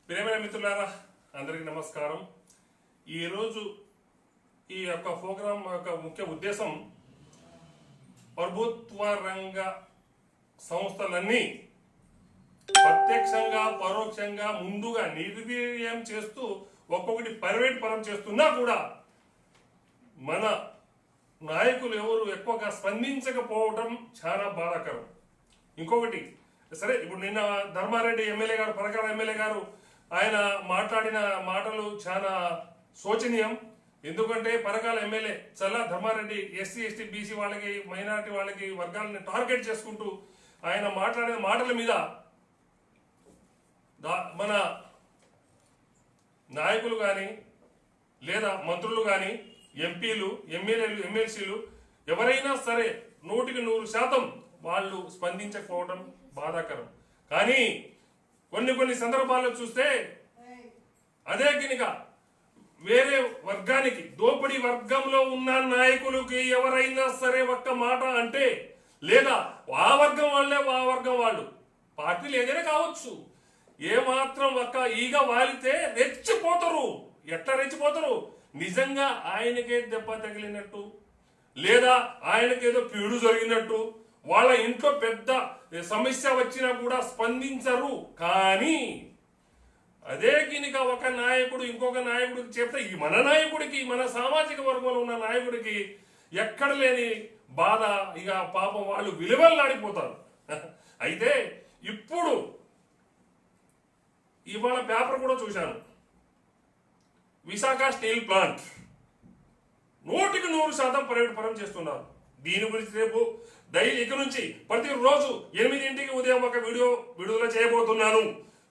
ప్రియమైన మిత్రులారా, అందరికీ నమస్కారం. ఈరోజు ఈ యొక్క ప్రోగ్రాం యొక్క ముఖ్య ఉద్దేశం ప్రభుత్వ రంగ సంస్థలన్నీ ప్రత్యక్షంగా పరోక్షంగా ముందుగా నిర్వీర్యం చేస్తూ ఒక్కొక్కటి ప్రైవేట్ పరం చేస్తున్నా కూడా మన నాయకులు ఎవరు ఎక్కువగా స్పందించకపోవడం చాలా బాధాకరం. ఇంకొకటి సరే, ఇప్పుడు నిన్న ధర్మారెడ్డి ఎమ్మెల్యే గారు, పరకాల ఎమ్మెల్యే గారు, ఆయన మాట్లాడిన మాటలు చాలా శోచనీయం. ఎందుకంటే పరకాల ఎమ్మెల్యే చల్లా ధర్మారెడ్డి ఎస్సీ ఎస్టీ బీసీ వాళ్ళకి, మైనారిటీ వాళ్ళకి వర్గాలని టార్గెట్ చేసుకుంటూ ఆయన మాట్లాడిన మాటల మీద మన నాయకులు కానీ లేదా మంత్రులు కానీ ఎంపీలు ఎమ్మెల్యేలు ఎమ్మెల్సీలు ఎవరైనా సరే 100% వాళ్ళు స్పందించకపోవడం బాధాకరం. కానీ కొన్ని సందర్భాల్లో చూస్తే అదే కనుక వేరే వర్గానికి, దోపిడీ వర్గంలో ఉన్న నాయకులకి ఎవరైనా సరే ఒక్క మాట అంటే, లేదా ఆ వర్గం వాళ్ళు పార్టీలు ఏదైనా కావచ్చు, ఏమాత్రం ఒక్క ఈగ వాలితే రెచ్చిపోతారు. ఎట్లా రెచ్చిపోతారు? నిజంగా ఆయనకే దెబ్బ తగిలినట్టు లేదా ఆయనకేదో కీడు జరిగినట్టు, వాళ్ళ ఇంట్లో పెద్ద సమస్య వచ్చినా కూడా స్పందించరు. కానీ అదే కినిక ఒక నాయకుడు ఇంకొక నాయకుడికి చెప్తే, ఈ మన నాయకుడికి, మన సామాజిక వర్గంలో ఉన్న నాయకుడికి ఎక్కడ లేని బాధ, ఇక పాపం వాళ్ళు విలువల్లాడిపోతారు. అయితే ఇప్పుడు ఇవాళ పేపర్ కూడా చూశాను, విశాఖ స్టీల్ ప్లాంట్ 100% ప్రైవేట్ పరం చేస్తున్నారు. దీని గురించి రేపు డైలీ ఇక నుంచి ప్రతిరోజు 8 ఉదయం ఒక వీడియో విడుదల చేయబోతున్నాను.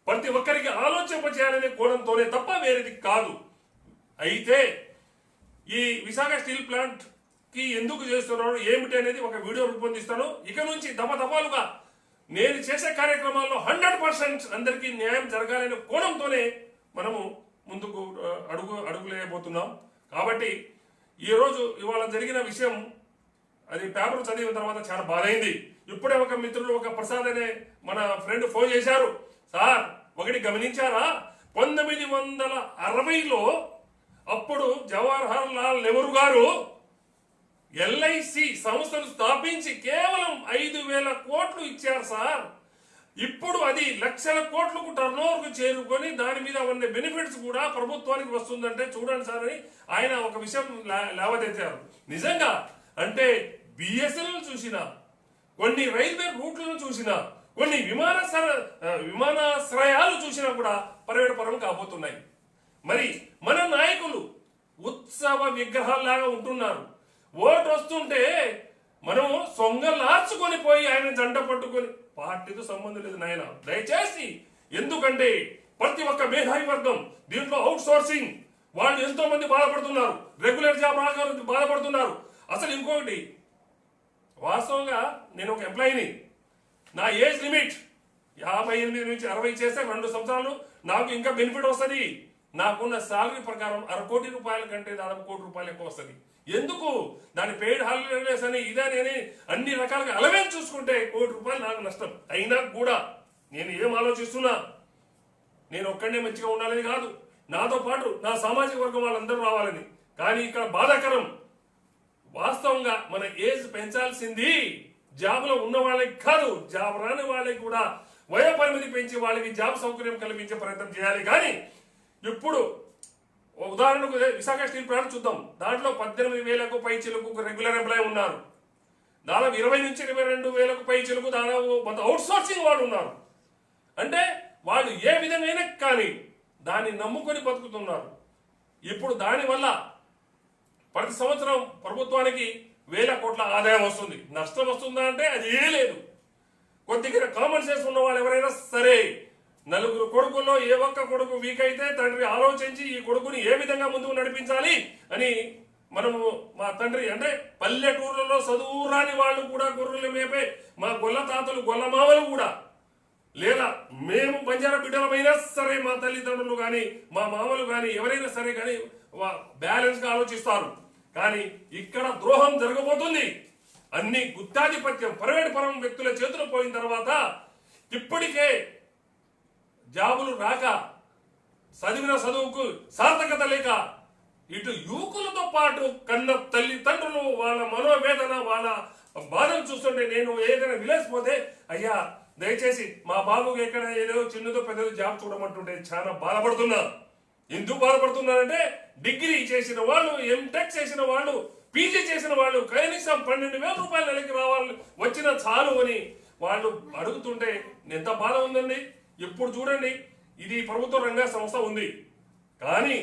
ప్రతి ఒక్కరికి ఆలోచింపచేయాలనే కోణంతోనే తప్ప వేరేది కాదు. అయితే ఈ విశాఖ స్టీల్ ప్లాంట్ కి ఎందుకు చేస్తున్నారు ఏమిటి అనేది ఒక వీడియో రూపొందిస్తాను. ఇక నుంచి దఫాలుగా నేను చేసే కార్యక్రమాల్లో 100% అందరికీ న్యాయం జరగాలనే కోణంతోనే మనము ముందుకు అడుగులేయబోతున్నాం. కాబట్టి ఇవాళ జరిగిన విషయం, అది పేపర్ చదివిన తర్వాత చాలా బాధ అయింది. ఇప్పుడే ఒక మిత్రులు, ఒక ప్రసాద్ అనే మన ఫ్రెండ్ ఫోన్ చేశారు. సార్, ఒకటి గమనించారా, 1960లో అప్పుడు జవహర్ లాల్ నెహ్రూ గారు ఎల్ఐసి సంస్థను స్థాపించి కేవలం 5,000 కోట్లు ఇచ్చారు సార్. ఇప్పుడు అది లక్షల కోట్లకు టర్నోవర్కు చేరుకొని దాని మీద ఉన్న బెనిఫిట్స్ కూడా ప్రభుత్వానికి వస్తుందంటే చూడండి సార్ అని ఆయన ఒక విషయం లేవదెత్తారు. నిజంగా అంటే బిఎస్ఎన్ఎల్ చూసినా, కొన్ని రైల్వే రూట్లను చూసినా, కొన్ని విమానాశ్రయాలు చూసినా కూడా ప్రైవేట్ పరం కాబోతున్నాయి. మరి మన నాయకులు ఉత్సవ విగ్రహాల్లాగా ఉంటున్నారు. ఓటు వస్తుంటే మనం సొంగలార్చుకొని పోయి ఆయన జంట పట్టుకొని, పార్టీతో సంబంధం లేదు నాయన దయచేసి. ఎందుకంటే ప్రతి ఒక్క మేధావి వర్గం దీంట్లో అవుట్ సోర్సింగ్ వాళ్ళు ఎంతో మంది బాధపడుతున్నారు, రెగ్యులర్ జాబ్ రాక బాధపడుతున్నారు. అసలు ఇంకొకటి, వాస్తవంగా నేను ఒక ఎంప్లాయీని, నా ఏజ్ లిమిట్ 58 నుంచి 60 చేస్తే 2 సంవత్సరాలు నాకు ఇంకా బెనిఫిట్ వస్తుంది. నాకున్న శాలరీ ప్రకారం 1/2 కోటి రూపాయల కంటే దాదాపు 1 కోటి రూపాయలు ఎక్కువ వస్తుంది. ఎందుకు? దాని పెయిడ్ హాలిడేస్ అని ఇదని అన్ని రకాలుగా అలవెన్స్ చూసుకుంటే 1 కోటి రూపాయలు నాకు నష్టం. అయినా కూడా నేను ఏం ఆలోచిస్తున్నా, నేను ఒక్కడే మంచిగా ఉండాలని కాదు, నాతో పాటు నా సామాజిక వర్గం వాళ్ళందరూ రావాలని. కానీ ఇక్కడ బాధాకరం, వాస్తవంగా మన ఏజ్ పెంచాల్సింది జాబ్లో ఉన్న వాళ్ళకి కాదు, జాబ్ రాని వాళ్ళకి కూడా వయో పరిమితి పెంచి వాళ్ళకి జాబ్ సౌకర్యం కల్పించే ప్రయత్నం చేయాలి. కానీ ఇప్పుడు ఉదాహరణకు విశాఖ స్టీల్ ప్లాంట్ చూద్దాం. దాంట్లో 18,000కు పై చిలుకు రెగ్యులర్ ఎంప్లాయీ ఉన్నారు. దాదాపు 20 నుంచి 22,000కు పై చిలుకు దాదాపు కొంత అవుట్ సోర్సింగ్ వాళ్ళు ఉన్నారు. అంటే వాళ్ళు ఏ విధంగా కానీ దాన్ని నమ్ముకొని బతుకుతున్నారు. ఇప్పుడు దానివల్ల ప్రతి సంవత్సరం ప్రభుత్వానికి 1,000 కోట్ల ఆదాయం వస్తుంది. నష్టం వస్తుందా అంటే అది ఏ లేదు. కొద్దిగా కామన్ సెన్స్ ఉన్న వాళ్ళు ఎవరైనా సరే, 4 కొడుకుల్లో ఏ ఒక్క కొడుకు వీక్ అయితే తండ్రి ఆలోచించి ఈ కొడుకుని ఏ విధంగా ముందుకు నడిపించాలి అని మనము, మా తండ్రి అంటే పల్లెటూర్లలో చదువు రాని వాళ్ళు కూడా గొర్రెలు మేపే మా గొల్ల తాతలు, గొల్ల మామలు కూడా, లేదా మేము బంజారా బిడ్డలమైనా సరే మా తల్లిదండ్రులు కానీ మా మామలు కానీ ఎవరైనా సరే కానీ బ్యాలెన్స్ గా ఆలోచిస్తారు. కానీ ఇక్కడ ద్రోహం జరగబోతుంది. అన్ని గుత్తాధిపత్యం ప్రైవేట్ పరం వ్యక్తుల చేతులు పోయిన తర్వాత ఇప్పటికే జాబులు రాక చదివిన చదువుకు సార్థకత లేక ఇటు యువకులతో పాటు కన్న తల్లిదండ్రులు వాళ్ళ మనోవేదన వాళ్ళ బాధను చూస్తుంటే నేను ఏదైనా విలేజ్ పోతే అయ్యా దయచేసి మా బాబుకి ఎక్కడ ఏదో చిన్నదో పెద్దదో జాబ్ చూడమంటుంటే చాలా బాధపడుతున్నా. ఎందుకు బాధపడుతున్నానంటే డిగ్రీ చేసిన వాళ్ళు, ఎంటెక్ చేసిన వాళ్ళు, పీజీ చేసిన వాళ్ళు కనీసం 12,000 రూపాయల నెలకి రావాలి వచ్చిన చాలు అని వాళ్ళు అడుగుతుంటే ఎంత బాధ ఉందండి. ఇప్పుడు చూడండి, ఇది ప్రభుత్వ రంగ సంస్థ ఉంది, కానీ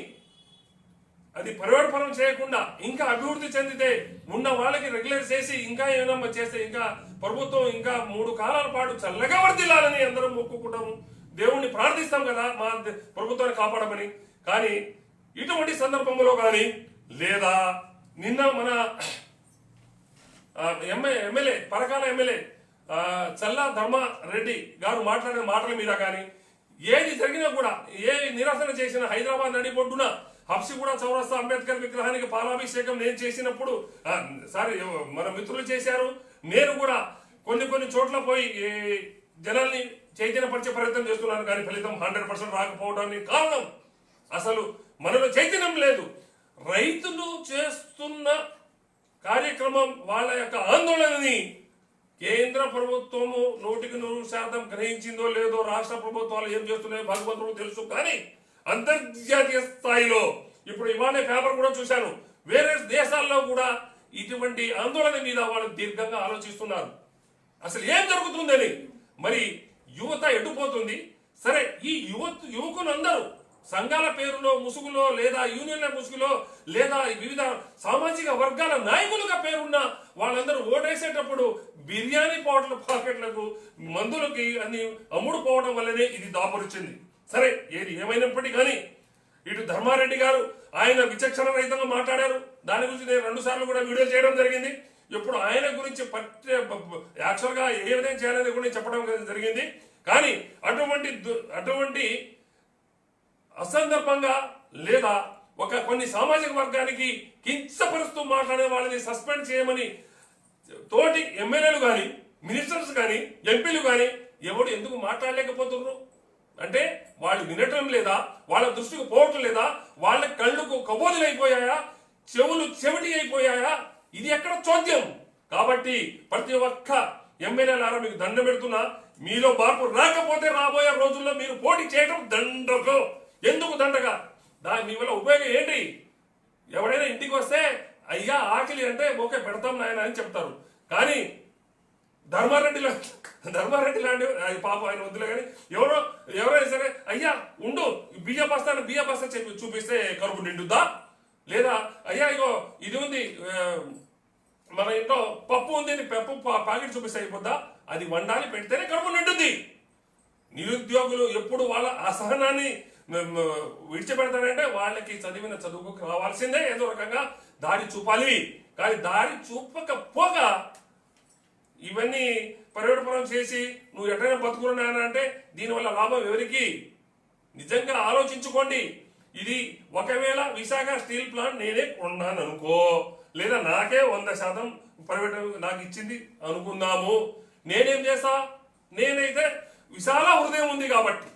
అది ప్రైవేట్ పరం చేయకుండా ఇంకా అభివృద్ధి చెందితే ఉన్న వాళ్ళకి రెగ్యులర్ చేసి ఇంకా ఏమైనా చేస్తే ఇంకా ప్రభుత్వం ఇంకా 3 కాలాల పాటు చల్లగా వర్దిల్లాలని అందరం మొక్కుకుంటాము, దేవుణ్ణి ప్రార్థిస్తాం కదా మా ప్రభుత్వాన్ని కాపాడమని. కానీ ఇటువంటి సందర్భంలో కానీ లేదా నిన్న మన ఎమ్మెల్యే పరకాల ఎమ్మెల్యే చల్లా ధర్మారెడ్డి గారు మాట్లాడిన మాటల మీద కానీ ఏది జరిగినా కూడా ఏ నిరసన చేసిన హైదరాబాద్ నడిబొడ్డున హబ్సిగూడ చౌరస్తా అంబేద్కర్ విగ్రహానికి పాలాభిషేకం నేను చేసినప్పుడు మన మిత్రులు చేశారు, నేను కూడా కొన్ని చోట్ల పోయి జనాల్ని చైతన్యపరిచే ప్రయత్నం చేస్తున్నాను, కానీ ఫలితం 100% రాకపోవడానికి కారణం అసలు మనలో చైతన్యం లేదు. రైతులు చేస్తున్న కార్యక్రమం వాళ్ళ యొక్క ఆందోళనని కేంద్ర ప్రభుత్వము 100% గ్రహించిందో లేదో, రాష్ట్ర ప్రభుత్వాలు ఏం చేస్తున్నాయో భగవంతుడు తెలుసు. కానీ అంతర్జాతీయ స్థాయిలో ఇప్పుడు ఇవాళ పేపర్ కూడా చూశాను, వేరే దేశాల్లో కూడా ఇటువంటి ఆందోళన మీద వాళ్ళు దీర్ఘంగా ఆలోచిస్తున్నారు. అసలు ఏం జరుగుతుందని, మరి యువత ఎటుపోతుంది? సరే, ఈ యువకులందరూ సంఘాల పేరులో ముసుగులో లేదా యూనియన్ల ముసుగులో లేదా వివిధ సామాజిక వర్గాల నాయకులుగా పేరున్న వాళ్ళందరూ ఓటేసేటప్పుడు బిర్యానీ పాకెట్లకు మందులకి అన్ని అమ్ముడు పోవడం వల్లనే ఇది దాపురిచింది. సరే, ఏది ఏమైనప్పటికీ కానీ ఇటు ధర్మారెడ్డి గారు ఆయన విచక్షణ రహితంగా మాట్లాడారు. దాని గురించి నేను 2 సార్లు కూడా వీడియో చేయడం జరిగింది. ఇప్పుడు ఆయన గురించి యాక్చువల్గా ఏ విధంగా చేయాలని కూడా చెప్పడం జరిగింది. కానీ అటువంటి అసందర్భంగా లేదా కొన్ని సామాజిక వర్గానికి కించపరుస్తూ మాట్లాడే వాళ్ళని సస్పెండ్ చేయమని తోటి ఎమ్మెల్యేలు కానీ మినిస్టర్స్ కానీ ఎంపీలు కానీ ఎవడు ఎందుకు మాట్లాడలేకపోతున్నారు అంటే వాళ్ళు వినటం లేదా, వాళ్ళ దృష్టికి పోవటం లేదా, వాళ్ళ కళ్ళకు కబోదులు అయిపోయాయా, చెవులు చెవిటి అయిపోయాయా? ఇది ఎక్కడ చోద్యం. కాబట్టి ప్రతి ఒక్క ఎమ్మెల్యేలారా మీకు దండ పెడుతున్నా, మీలో మార్పు రాకపోతే రాబోయే రోజుల్లో మీరు పోటీ చేయడం దండగో. ఎందుకు దండగా? మీ వల్ల ఉపయోగం ఏంటి? ఎవడైనా ఇంటికి వస్తే అయ్యా ఆకలి అంటే ఓకే పెడతాం నాయన అని చెప్తారు. కానీ ధర్మారెడ్డి లాంటి పాప ఆయన వద్దులే, కానీ ఎవరైనా సరే అయ్యా ఉండు బియ్య బస్తా చెప్పి చూపిస్తే కరుపు నిండుద్దా? లేదా అయ్యా ఇగో ఇది ఉంది మన ఇంట్లో పప్పు ఉంది పప్పు ప్యాకెట్ చూపిస్తే అయిపోద్దా? అది వండాలి పెడితేనే కరుపు నిండుద్ది. నిరుద్యోగులు ఎప్పుడు వాళ్ళ అసహనాన్ని విడిచిపెడతారంటే వాళ్ళకి చదివిన చదువుకు రావాల్సిందే, ఏదో రకంగా దారి చూపాలి. కానీ దారి చూపకపోగా ఇవన్నీ పర్యటపరం చేసి నువ్వు ఎటైనా బతుకున్నానా అంటే దీనివల్ల లాభం ఎవరికి? నిజంగా ఆలోచించుకోండి. ఇది ఒకవేళ విశాఖ స్టీల్ ప్లాంట్ నేనే కొన్నాను అనుకో, లేదా నాకే 100% ప్రైవేట్ నాకు ఇచ్చింది అనుకుందాము, నేనేం చేస్తా? నేనైతే విశాల హృదయం ఉంది కాబట్టి,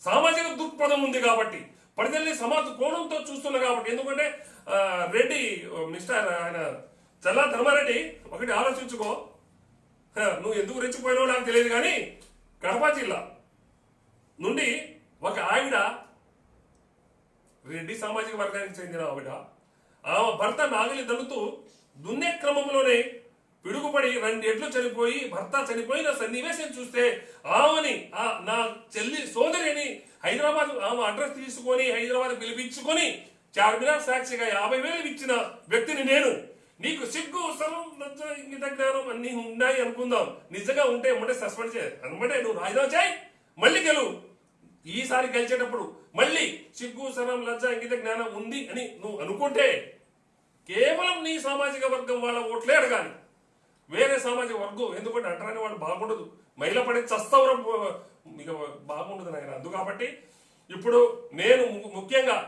సామాజిక దృక్పథం ఉంది కాబట్టి, ప్రజల్ని సమాజ కోణంతో చూస్తున్నా కాబట్టి. ఎందుకంటే రెడ్డి మిస్టర్ ఆయన చల్లా ధర్మారెడ్డి ఒకటి ఆలోచించుకో, నువ్వు ఎందుకు రెచ్చిపోయినావో నాకు తెలియదు, కానీ కడప జిల్లా నుండి ఒక ఆవిడ రెడ్డి సామాజిక వర్గానికి చెందిన ఆవిడ ఆమె భర్త నాగలి దళుతూ దున్నే క్రమంలోనే పిడుగుపడి 2 ఎడ్లు చనిపోయి భర్త చనిపోయిన సన్నివేశం చూస్తే ఆమెని నా చెల్లి సోదరిని హైదరాబాద్ ఆమె అడ్రస్ తీసుకొని హైదరాబాద్ పిలిపించుకొని చార్మినార్ సాక్షిగా 50,000 ఇచ్చిన వ్యక్తిని నేను. నీకు సిగ్గు సరం ఇంగిత జ్ఞానం అన్ని ఉన్నాయి అనుకుందాం, నిజంగా ఉంటే ఎమ్మటే సస్పెండ్ చేయాలి అనమాట. నువ్వు రాజీనామా చేయి, మళ్ళీ గెలువు. ఈసారి గెలిచేటప్పుడు మళ్ళీ సిగ్గు సరం లజ్జ ఇంగిత జ్ఞానం ఉంది అని నువ్వు అనుకుంటే కేవలం నీ సామాజిక వర్గం వాళ్ళ ఓట్లే అడగాలి, వేరే సామాజిక వర్గం ఎందుకంటే అంటారని వాళ్ళు బాగుండదు. మహిళ పడి చస్తవరం ఇక బాగుండదు నాయన. అందు కాబట్టి ఇప్పుడు నేను ముఖ్యంగా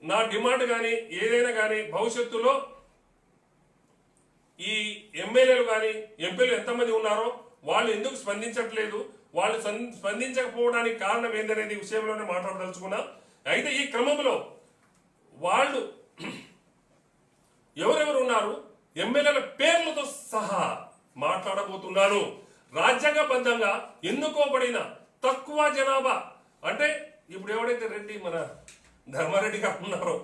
నా డిమాండ్ కానీ ఏదైనా కానీ భవిష్యత్తులో ఈ ఎమ్మెల్యేలు కానీ ఎంపీలు ఎంతమంది ఉన్నారో వాళ్ళు ఎందుకు స్పందించట్లేదు, వాళ్ళు స్పందించకపోవడానికి కారణం ఏందనేది విషయంలోనే మాట్లాడదలుచుకున్నా. అయితే ఈ క్రమంలో వాళ్ళు ఎవరెవరు ఉన్నారు ఎమ్మెల్యేల పేర్లతో సహా మాట్లాడబోతున్నాను. రాజ్యాంగబద్ధంగా ఎన్నుకోబడిన తక్కువ జనాభా అంటే ఇప్పుడు ఎవడైతే రెడ్డి మన ధర్మారెడ్డి గారు ఉన్నారో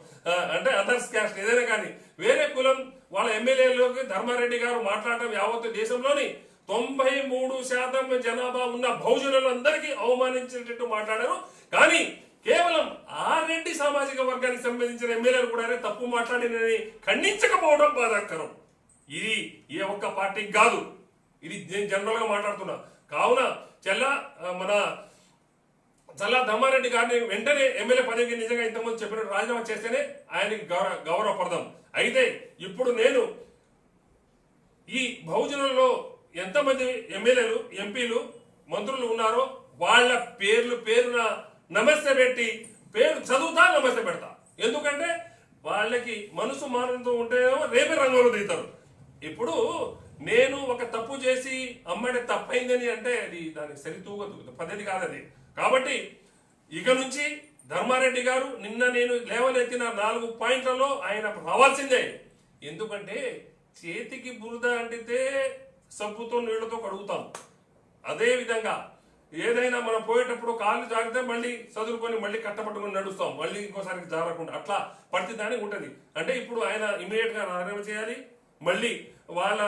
అంటే అదర్స్ క్యాస్ట్ ఏదైనా కానీ వేరే కులం వాళ్ళ ఎమ్మెల్యేలోకి ధర్మారెడ్డి గారు మాట్లాడటం యావత్తు దేశంలోని 93% జనాభా ఉన్న బహుజనులందరికీ అవమానించేటట్టు మాట్లాడారు. కానీ కేవలం ఆ రెడ్డి సామాజిక వర్గానికి సంబంధించిన ఎమ్మెల్యేలు కూడా తప్పు మాట్లాడినని ఖండించకపోవడం బాధాకరం. ఇది ఏ ఒక్క పార్టీకి కాదు, ఇది నేను జనరల్ గా మాట్లాడుతున్నా. కావున మన చల్లా ధర్మారెడ్డి గారిని వెంటనే ఎమ్మెల్యే పదవికి నిజంగా ఇంతకుముందు చెప్పినట్టు రాజీనామా చేస్తేనే ఆయనకి గౌరవప్రదం. అయితే ఇప్పుడు నేను ఈ బహుజనులలో ఎంతమంది ఎమ్మెల్యేలు ఎంపీలు మంత్రులు ఉన్నారో వాళ్ళ పేరున నమస్తే పెట్టి పేరు చదువుతా నమస్తే పెడతా. ఎందుకంటే వాళ్ళకి మనసు మానంతో ఉంటేనేమో రేపే రంగంలో దిగుతారు. ఇప్పుడు నేను ఒక తప్పు చేసి అమ్మడి తప్పైందని అంటే అది దానికి సరితూగదు, పద్ధతి కాదది. కాబట్టి ఇక నుంచి ధర్మారెడ్డి గారు నిన్న నేను లేవనెత్తిన 4 పాయింట్లలో ఆయన రావాల్సిందే. ఎందుకంటే చేతికి బురద అంటితే సబ్బుతో నీళ్లతో కడుగుతాం. అదే విధంగా ఏదైనా మనం పోయేటప్పుడు కాళ్ళు జాగితే మళ్ళీ చదువుకొని మళ్ళీ కట్టపట్టుకుని నడుస్తాం, మళ్ళీ ఇంకోసారికి జారకుండా అట్లా ప్రతి దానికి ఉంటది. అంటే ఇప్పుడు ఆయన ఇమీడియట్ గా రాజీనామా చేయాలి. మళ్ళీ వాళ్ళ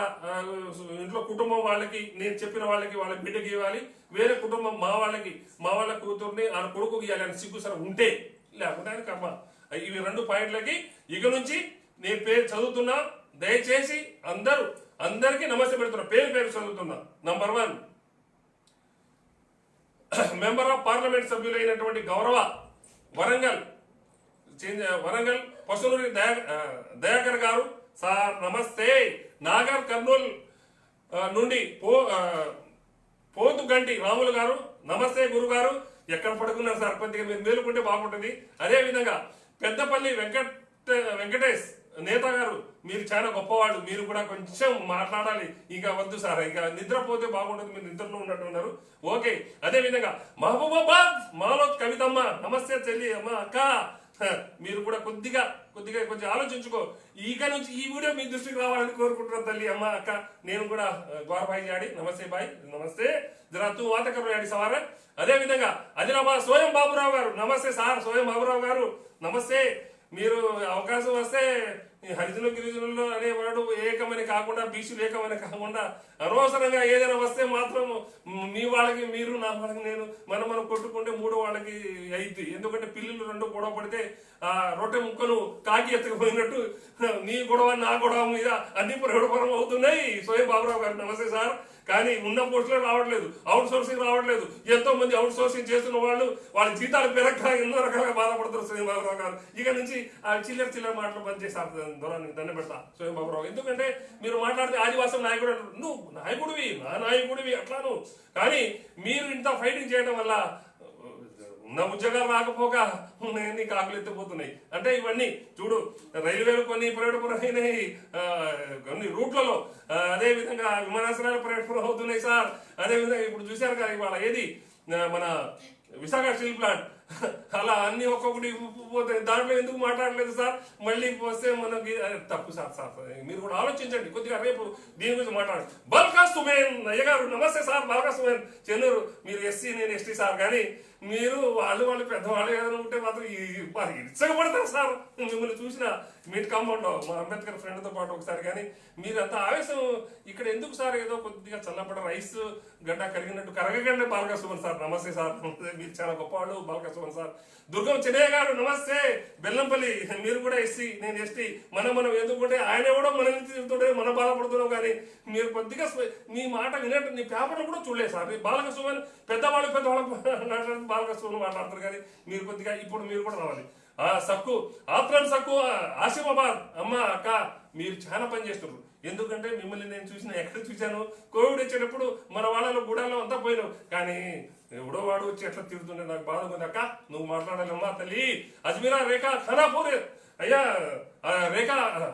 ఇంట్లో కుటుంబం వాళ్ళకి నేను చెప్పిన వాళ్ళకి వాళ్ళ బిడ్డకి ఇవ్వాలి, వేరే కుటుంబం మా వాళ్ళ కూతుర్ని ఆ కొడుకు ఇవ్వాలి అని సిగ్గు సరే ఉంటే, లేకుంటే ఆయన కర్మ. ఇవి 2 పాయింట్లకి ఇక నుంచి నేను పేరు చదువుతున్నా. దయచేసి అందరికీ నమస్తే పెడుతున్నా, పేరు చదువుతున్నా. నంబర్ 1 మెంబర్ ఆఫ్ పార్లమెంట్ సభ్యులైనటువంటి గౌరవ వరంగల్ పసునూరి దయాకర్ గారు సార్ నమస్తే. నాగర్ కర్నూల్ నుండి పోతుగంటి రాములు గారు నమస్తే గురుగారు. ఎక్కడ పడుకున్నారు సార్, కొద్దిగా మీరు మేలుకుంటే బాగుంటుంది. అదే విధంగా పెద్దపల్లి వెంకటేష్ నేత గారు మీరు చాలా గొప్పవాళ్ళు, మీరు కూడా కొంచెం మాట్లాడాలి. ఇంకా వద్దు సార్, ఇంకా నిద్రపోతే బాగుంటుంది, మీరు నిద్రలో ఉన్నట్టున్నారు. ఓకే. అదే విధంగా మహబూబాబాద్ మాలోత్ కవితమ్మ నమస్తే చెల్లి అమ్మ అక్క. మీరు కూడా కొద్దిగా కొంచెం ఆలోచించుకో. ఇక నుంచి ఈ వీడియో మీ దృష్టికి రావాలని కోరుకుంటున్నాను తల్లి అమ్మ అక్క. నేను కూడా గౌరవాయి జాడి నమస్తే బాయ్ నమస్తే జరా తూ వాతకరు యాడి సవార. అదే విధంగా ఆదిలాబాద్ స్వయం బాబురావు గారు నమస్తే సార్. స్వయం బాబురావు గారు నమస్తే. మీరు అవకాశం వస్తే హరిజనులు గిరిజనులు అనేవాడు ఏకమని కాకుండా బీసీలు ఏకమని కాకుండా అనవసరంగా ఏదైనా వస్తే మాత్రం మీ వాళ్ళకి మీరు, నా వాళ్ళకి నేను, మనం కొట్టుకుంటే 3 వాళ్ళకి అయింది. ఎందుకంటే పిల్లలు 2 గొడవ పడితే ఆ రొట్టె ముక్కలు కాకి ఎత్తుకుపోయినట్టు నీ గొడవ నా గొడవ మీద అన్ని ప్రయోగపరం అవుతున్నాయి. స్వయం బాబురావు గారు నమస్తే సార్. కానీ ఉన్న పోస్టులు రావట్లేదు, అవుట్ సోర్సింగ్ రావట్లేదు. ఎంతో మంది అవుట్ సోర్సింగ్ చేస్తున్న వాళ్ళ జీతాలు పెరగక ఎన్నో రకాలుగా బాధపడుతారు స్వయం బాబురావు గారు. ఇక నుంచి ఆ చిల్లర మాటలు బంద్ చేస్తారు. దూరాన్ని దండ పెడతా స్వయం బాబురావు. ఎందుకంటే మీరు మాట్లాడితే ఆదివాసం నాయకుడు, నువ్వు నాయకుడివి, నా నాయకుడివి అట్లాను. కానీ మీరు ఇంత ఫైటింగ్ చేయడం వల్ల ఉన్న ఉద్యోగాలు రాకపోగా ఉన్నాయన్నీ కాకులు ఎత్తిపోతున్నాయి. అంటే ఇవన్నీ చూడు, రైల్వేలు కొన్ని పర్యటనమైనాయి, కొన్ని రూట్లలో, అదే విధంగా విమానాశ్రయాలు పర్యటన అవుతున్నాయి సార్. అదే విధంగా ఇప్పుడు చూశారు కదా ఇవాళ ఏది మన విశాఖ స్టీల్ ప్లాంట్ అలా అన్ని ఒక్కొక్కటి పోతాయి. దాంట్లో ఎందుకు మాట్లాడలేదు సార్? మళ్ళీ వస్తే మనకి తప్పు సార్. మీరు కూడా ఆలోచించండి కొద్దిగా, రేపు దీని గురించి మాట్లాడండి. బల్కా సుమేన్ అయ్యగారు నమస్తే సార్. బల్కా సుమేన్ చెన్నూరు. మీరు ఎస్సీ, నేను ఎస్టీ సార్. కానీ మీరు వాళ్ళు పెద్దవాళ్ళు ఏదైనా ఉంటే మాత్రం ఇచ్చగబడతారు సార్. మిమ్మల్ని చూసిన మీట్ కాంపౌండ్ మా అంబేద్కర్ ఫ్రెండ్తో పాటు ఒకసారి. కానీ మీరు అంత ఆవేశం ఇక్కడ ఎందుకు సార్? ఏదో కొద్దిగా చల్లబడ రైస్ గడ్డ కరిగినట్టు కరగకండి. బాలకా సుమన్ సార్ నమస్తే సార్. మీరు చాలా గొప్పవాళ్ళు బాలకా సుమన్ సార్. దుర్గం చెన్నయ్య గారు నమస్తే. బెల్లంపల్లి. మీరు కూడా ఎస్సీ, నేను ఎస్టీ. మనం ఎందుకుంటే ఆయన కూడా మన తిరుగుతుంటే మనం బాధపడుతున్నాం. కానీ మీరు కొద్దిగా మీ మాట వినట్టు నీ పేపర్లు కూడా చూడలేదు సార్. బాలకా సుమన్ పెద్దవాళ్ళు బాలకా సుమన్ మాట్లాడతారు. కానీ మీరు కొద్దిగా ఇప్పుడు మీరు కూడా రావాలి. సక్కు ఆత్రన్ సక్కు ఆసిమాబాద్ అమ్మ అక్క, మీరు చాలా పని చేస్తున్నారు. ఎందుకంటే మిమ్మల్ని నేను ఎక్కడ చూశాను, కోవిడ్ వచ్చేటప్పుడు మన వాళ్ళలో గూడాలో అంతా పోయినావు. కానీ ఎవడో వాడు వచ్చి ఎట్లా తిరుగుతుండే నాకు బాధ ఉంది. అక్క నువ్వు మాట్లాడాలమ్మా తల్లి. అజ్మీరా రేఖా ఖానాపూర్ అయ్యా,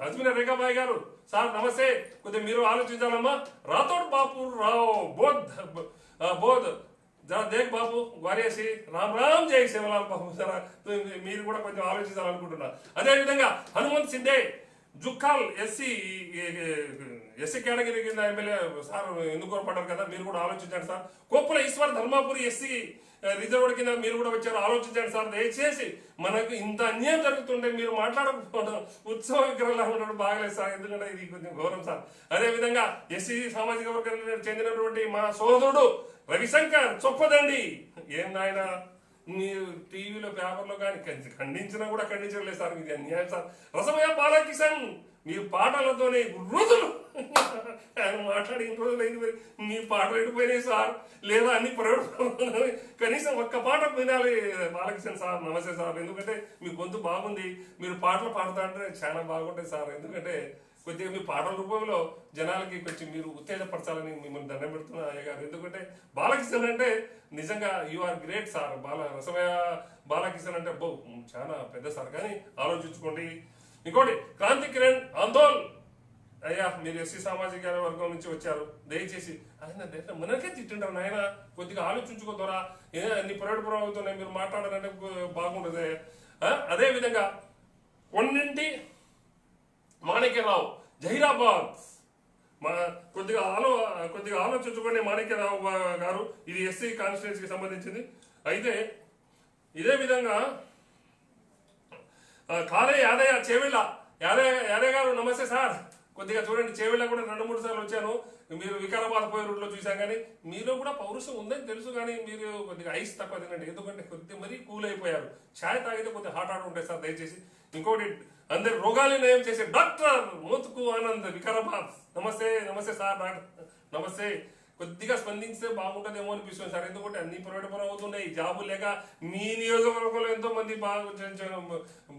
అజ్మీరా రేఖాబాయి గారు సార్ నమస్తే. కొద్దిగా మీరు ఆలోచించాలమ్మా. రాథోడ్ బాపూర్ రావు బోధ్ జరా దేక్ బాబు గ్వారేసి రామ్ రామ్ జై శివలాల్ బాబు జరా మీరు కూడా కొంచెం ఆలోచించాలనుకుంటున్నా. అదేవిధంగా హనుమంత్ సిండే జుక్కాల్ ఎస్సీ కేటగిరీ కింద ఎమ్మెల్యే సార్ ఎందుకు పడ్డారు కదా, మీరు కూడా ఆలోచించండి sir. Koppula Eshwar Dharmapuri SC reserved కింద మీరు కూడా వచ్చారు, ఆలోచించండి సార్. దయచేసి మనకు ఇంత అన్యాయం జరుగుతుంటే మీరు మాట్లాడకపోవడం ఉత్సవ విగ్రహాలు ఉండడం బాగలేదు సార్, ఎందుకంటే ఇది కొంచెం గౌరవం సార్. అదేవిధంగా ఎస్సీ సామాజిక వర్గానికి చెందినటువంటి మా సోదరుడు రవిశంకర్ చొప్పదండి, ఏం నాయన మీరు టీవీలో పేపర్లో కానీ ఖండించినా కూడా ఖండించలేదు సార్, ఇది అన్యాయం సార్. రసమయ బాలకిషన్ మీ పాటలతోనే రోజులు ఆయన మాట్లాడి ఇన్ని రోజులు అయింది, మీ పాటలు ఎడిపోయినాయి సార్, లేదా అన్ని కనీసం ఒక్క పాట వినాలి బాలకిషన్ సార్. నమస్తే సార్, ఎందుకంటే మీ గొంతు బాగుంది, మీరు పాటలు పాడుతా అంటే చాలా బాగుంటాయి సార్. ఎందుకంటే కొద్దిగా మీ పాటల రూపంలో జనాలకి కొంచెం మీరు ఉత్తేజపరచాలని మిమ్మల్ని దండం పెడుతున్నా అయ్య గారు. ఎందుకంటే బాలకిషన్ అంటే నిజంగా you are great sir. Rasamayi Balakishan అంటే చాలా పెద్ద సార్, కానీ ఆలోచించుకోండి. ఇంకోటి క్రాంతి కిరణ్ ఆందోళ్, అయ్యా మీరు ఎస్సీ సామాజిక వర్గం నుంచి వచ్చారు, దయచేసి ఆయన మనకే తిట్టింటారు నాయన, కొద్దిగా ఆలోచించుకోద్దారా, అన్ని ప్రైవేట్ అవుతున్నాయి, మీరు మాట్లాడాలంటే బాగుండదు. అదేవిధంగా కొన్నింటి మాణిక్యరావు జహీరాబాద్, కొద్దిగా ఆలోచించుకోండి మాణిక్యరావు గారు, ఇది ఎస్సీ కాన్స్టిట్యున్సీకి సంబంధించింది. అయితే ఇదే విధంగా కాలే యాదయ్య చేవిళ్ళ, యాదయ్య గారు నమస్తే సార్. కొద్దిగా చూడండి, చేవిళ్ళ కూడా 2-3 సార్లు వచ్చాను, మీరు వికారాబాద్ పోయే రూట్లో చూసాం, కానీ మీలో కూడా పౌరుషం ఉందని తెలుసు, కానీ మీరు కొద్దిగా ఐస్ తక్కువ తినండి, ఎందుకంటే కొద్దిగా మరీ కూల్ అయిపోయారు. ఛాయ్ తాగితే కొద్దిగా హాట్ ఉంటాయి సార్ దయచేసి. ఇంకోటి అందరి రోగాలు నయం చేసే డాక్టర్ మోతుకు ఆనంద్ వికారాబాద్, నమస్తే. నమస్తే సార్, డాక్టర్ నమస్తే. కొద్దిగా స్పందించితే బాగుంటుందేమో అనిపిస్తుంది సార్, ఎందుకంటే అన్ని ప్రైవేట్ పరం అవుతున్నాయి, జాబులు లేక మీ నియోజకవర్గంలో ఎంతో మంది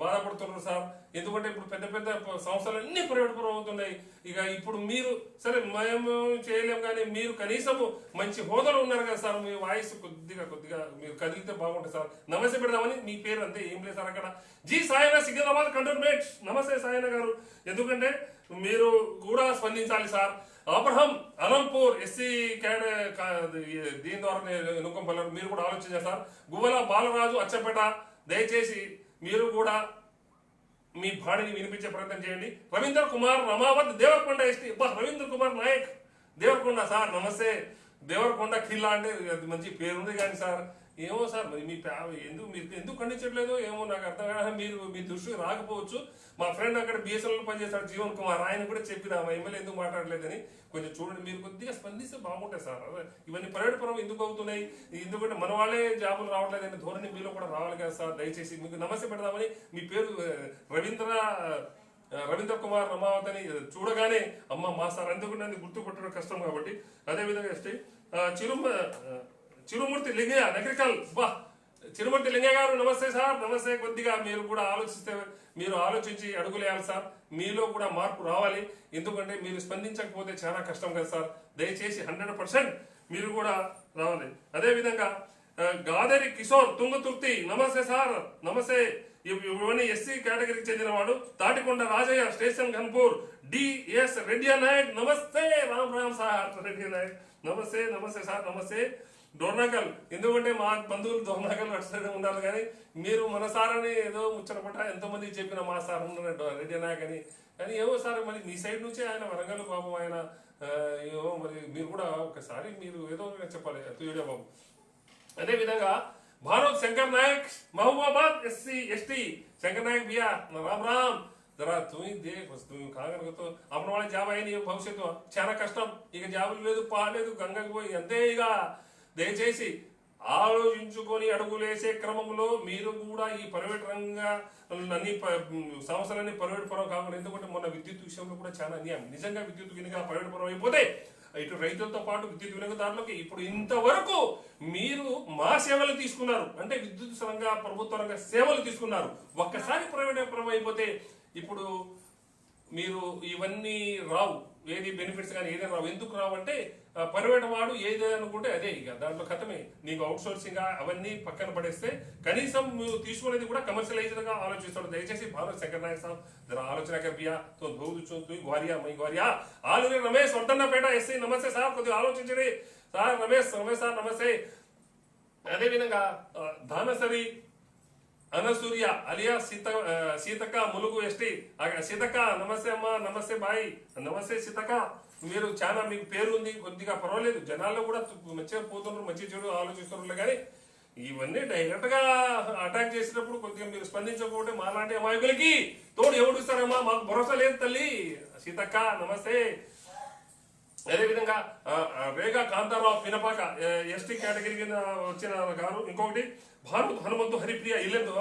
బాధపడుతున్నారు సార్. ఎందుకంటే ఇప్పుడు పెద్ద పెద్ద సంస్థలు అన్ని ప్రైవేట్ పరం అవుతున్నాయి. ఇక ఇప్పుడు మీరు సరే మేము చేయలేము, కానీ మీరు కనీసము మంచి హోదాలో ఉన్నారు కదా సార్, మీ వాయిస్ కొద్దిగా మీరు కదిలితే బాగుంటుంది సార్. నమస్తే పెడదామని మీ పేరు, అంతే, ఏం లేదు సార్. అక్కడ జీ సాయన సికింద్రాబాద్ కంటోన్మెంట్, నమస్తే సాయన గారు, ఎందుకంటే మీరు కూడా స్పందించాలి సార్. అబ్రహం అనంపూర్ ఎస్సీ దీని ద్వారా ఎన్నుకోగలరు, మీరు కూడా ఆలోచించారు సార్. గువ్వల బాలరాజు అచ్చంపేట, దయచేసి మీరు కూడా మీ బాణిని వినిపించే ప్రయత్నం చేయండి. రవీంద్ర కుమార్ రమావత్ దేవరకొండ ఎస్టీ, రవీంద్ర కుమార్ నాయక్ దేవరకొండ సార్, నమస్తే. దేవరకొండ ఖిల్లా అంటే మంచి పేరుంది కానీ సార్, ఏమో సార్ మరి మీ మీరు ఎందుకు ఖండించట్లేదు ఏమో నాకు అర్థం కాదు. మీరు మీ దృష్టికి రాకపోవచ్చు. మా ఫ్రెండ్ అక్కడ బిఎస్ఎన్ఎల్ పనిచేస్తాడు జీవన్ కుమార్, ఆయన కూడా చెప్పిన మా ఎమ్మెల్యే ఎందుకు మాట్లాడలేదని, కొంచెం చూడండి, మీరు కొద్దిగా స్పందిస్తే బాగుంటాయి సార్. ఇవన్నీ ప్రైవేట్ పరం ఎందుకు అవుతున్నాయి, ఎందుకంటే మన వాళ్ళే జాబులు రావట్లేదని ధోరణి మీలో కూడా రావాలి కదా సార్. దయచేసి మీకు నమస్తే పెడదామని, మీ పేరు రవీంద్ర కుమార్ రమావత్ అని చూడగానే అమ్మ మా సార్, ఎందుకంటే గుర్తుపట్టడం కష్టం కాబట్టి. అదేవిధంగా చిరుమూర్తి లింగయ్య నగరికల్, చిరుమూర్తి లింగయ్య గారు నమస్తే సార్, నమస్తే. కొద్దిగా మీరు కూడా మీరు ఆలోచించి అడుగులేయాలి సార్, మీలో కూడా మార్పు రావాలి, ఎందుకంటే మీరు స్పందించకపోతే చాలా కష్టం కదా సార్. దయచేసి 100% మీరు కూడా రావాలి. అదేవిధంగా గాదరి కిషోర్ తుంగతుర్తి, నమస్తే సార్, నమస్తే. ఇవన్నీ ఎస్సీ కేటగిరీకి చెందినవాడు. తాటికొండ రాజయ్య స్టేషన్ ఘన్పూర్, డిఎస్ రెడ్డి నాయక్, నమస్తే. రామ్ సార్ రెడ్డి నాయక్, నమస్తే. నమస్తే సార్, నమస్తే. డోర్నాకల్, ఎందుకంటే మా బంధువులు డోర్నాకల్ అటు ఉండాలి, కానీ మీరు మన సార్ అని ఏదో ముచ్చటపట ఎంతో మంది చెప్పిన మా సార్ ఉన్నారు రెడ్డి నాయక్ అని, కానీ ఏమో సార్ మరి మీ సైడ్ నుంచే ఆయన వరంగల్ బాబు, ఆయన ఏమో మరి మీరు కూడా ఒకసారి మీరు ఏదో చెప్పాలి వీడియో బాబు. అదేవిధంగా భారత్ శంకర్ నాయక్ మహబూబాబాద్ ఎస్టీ శంకర్ నాయక్ भैया राम राम, जरा तुम्ही देख तुम्ही కాగలతో అప్పుడు వాళ్ళ జాబ్ అయ్యి భవిష్యత్తు చాలా కష్టం. ఇక జాబులు లేదు, పాలేదు, గంగకు పోయి అంతే. ఇక దయచేసి ఆలోచించుకొని అడుగులేసే క్రమంలో మీరు కూడా ఈ ప్రైవేట్ రంగ అన్ని సంస్థలన్నీ ప్రైవేట్ పరం కాకుండా, ఎందుకంటే మొన్న విద్యుత్ విషయంలో కూడా చాలా అన్యాయం. నిజంగా విద్యుత్ గినక ప్రైవేట్ పరం అయిపోతే ఇటు రైతులతో పాటు విద్యుత్ వినియోగదారులకి ఇప్పుడు ఇంతవరకు మీరు మా సేవలు తీసుకున్నారు, అంటే విద్యుత్ రంగ ప్రభుత్వ రంగ సేవలు తీసుకున్నారు. ఒక్కసారి ప్రైవేట్ పరం అయిపోతే ఇప్పుడు మీరు ఇవన్నీ రావు, ఏది బెనిఫిట్స్ కానీ ఏదైనా రావు. ఎందుకు రావు అంటే ప్రైవేట్ వాడు ఏది అనుకుంటే అదే, ఇక దాంట్లో కథమే. నీకు అవుట్ సోర్సింగ్ అవన్నీ పక్కన పడేస్తే కనీసం నువ్వు తీసుకునేది కూడా కమర్షియలైజ్డ్ గా ఆలోచిస్తాడు. దయచేసి భారత్ శంకర్ నాయక్ సాబ్ జర ఆలోచన కర్పియా తో గ్వారియా మై గ్వారియా ఆలుని రమేష్ వర్ధన్నపేట ఎస్సీ, నమస్తే సార్, కొద్దిగా ఆలోచించండి సార్. రమేష్ సార్ నమస్తే. అదేవిధంగా దానసరి అనసూర్య అలియా సీతక్క ములుగు ఎస్టీ సీతక్క నమస్తే అమ్మ, నమస్తే బాయ్, నమస్తే సీతక్క. మీరు చాలా మీకు పేరు ఉంది, కొద్దిగా పర్వాలేదు, జనాల్లో కూడా మంచిగా పోతున్నారు, మంచి చెడు ఆలోచిస్తున్నారు. కానీ ఇవన్నీ డైరెక్ట్ గా అటాక్ చేసినప్పుడు కొద్దిగా మీరు స్పందించకపోతే మాలాంటి అమాయకులకి తోడు ఎవడు ఇస్తారమ్మా, మాకు భరోసా లేదు తల్లి. సీతక్క నమస్తే. అదేవిధంగా రేగా కాంతారావు పినపాక ఎస్టీ కేటగిరీ కింద వచ్చిన గారు. ఇంకొకటి భారత్ హనుమంతు హరిప్రియ ఇల్లెందు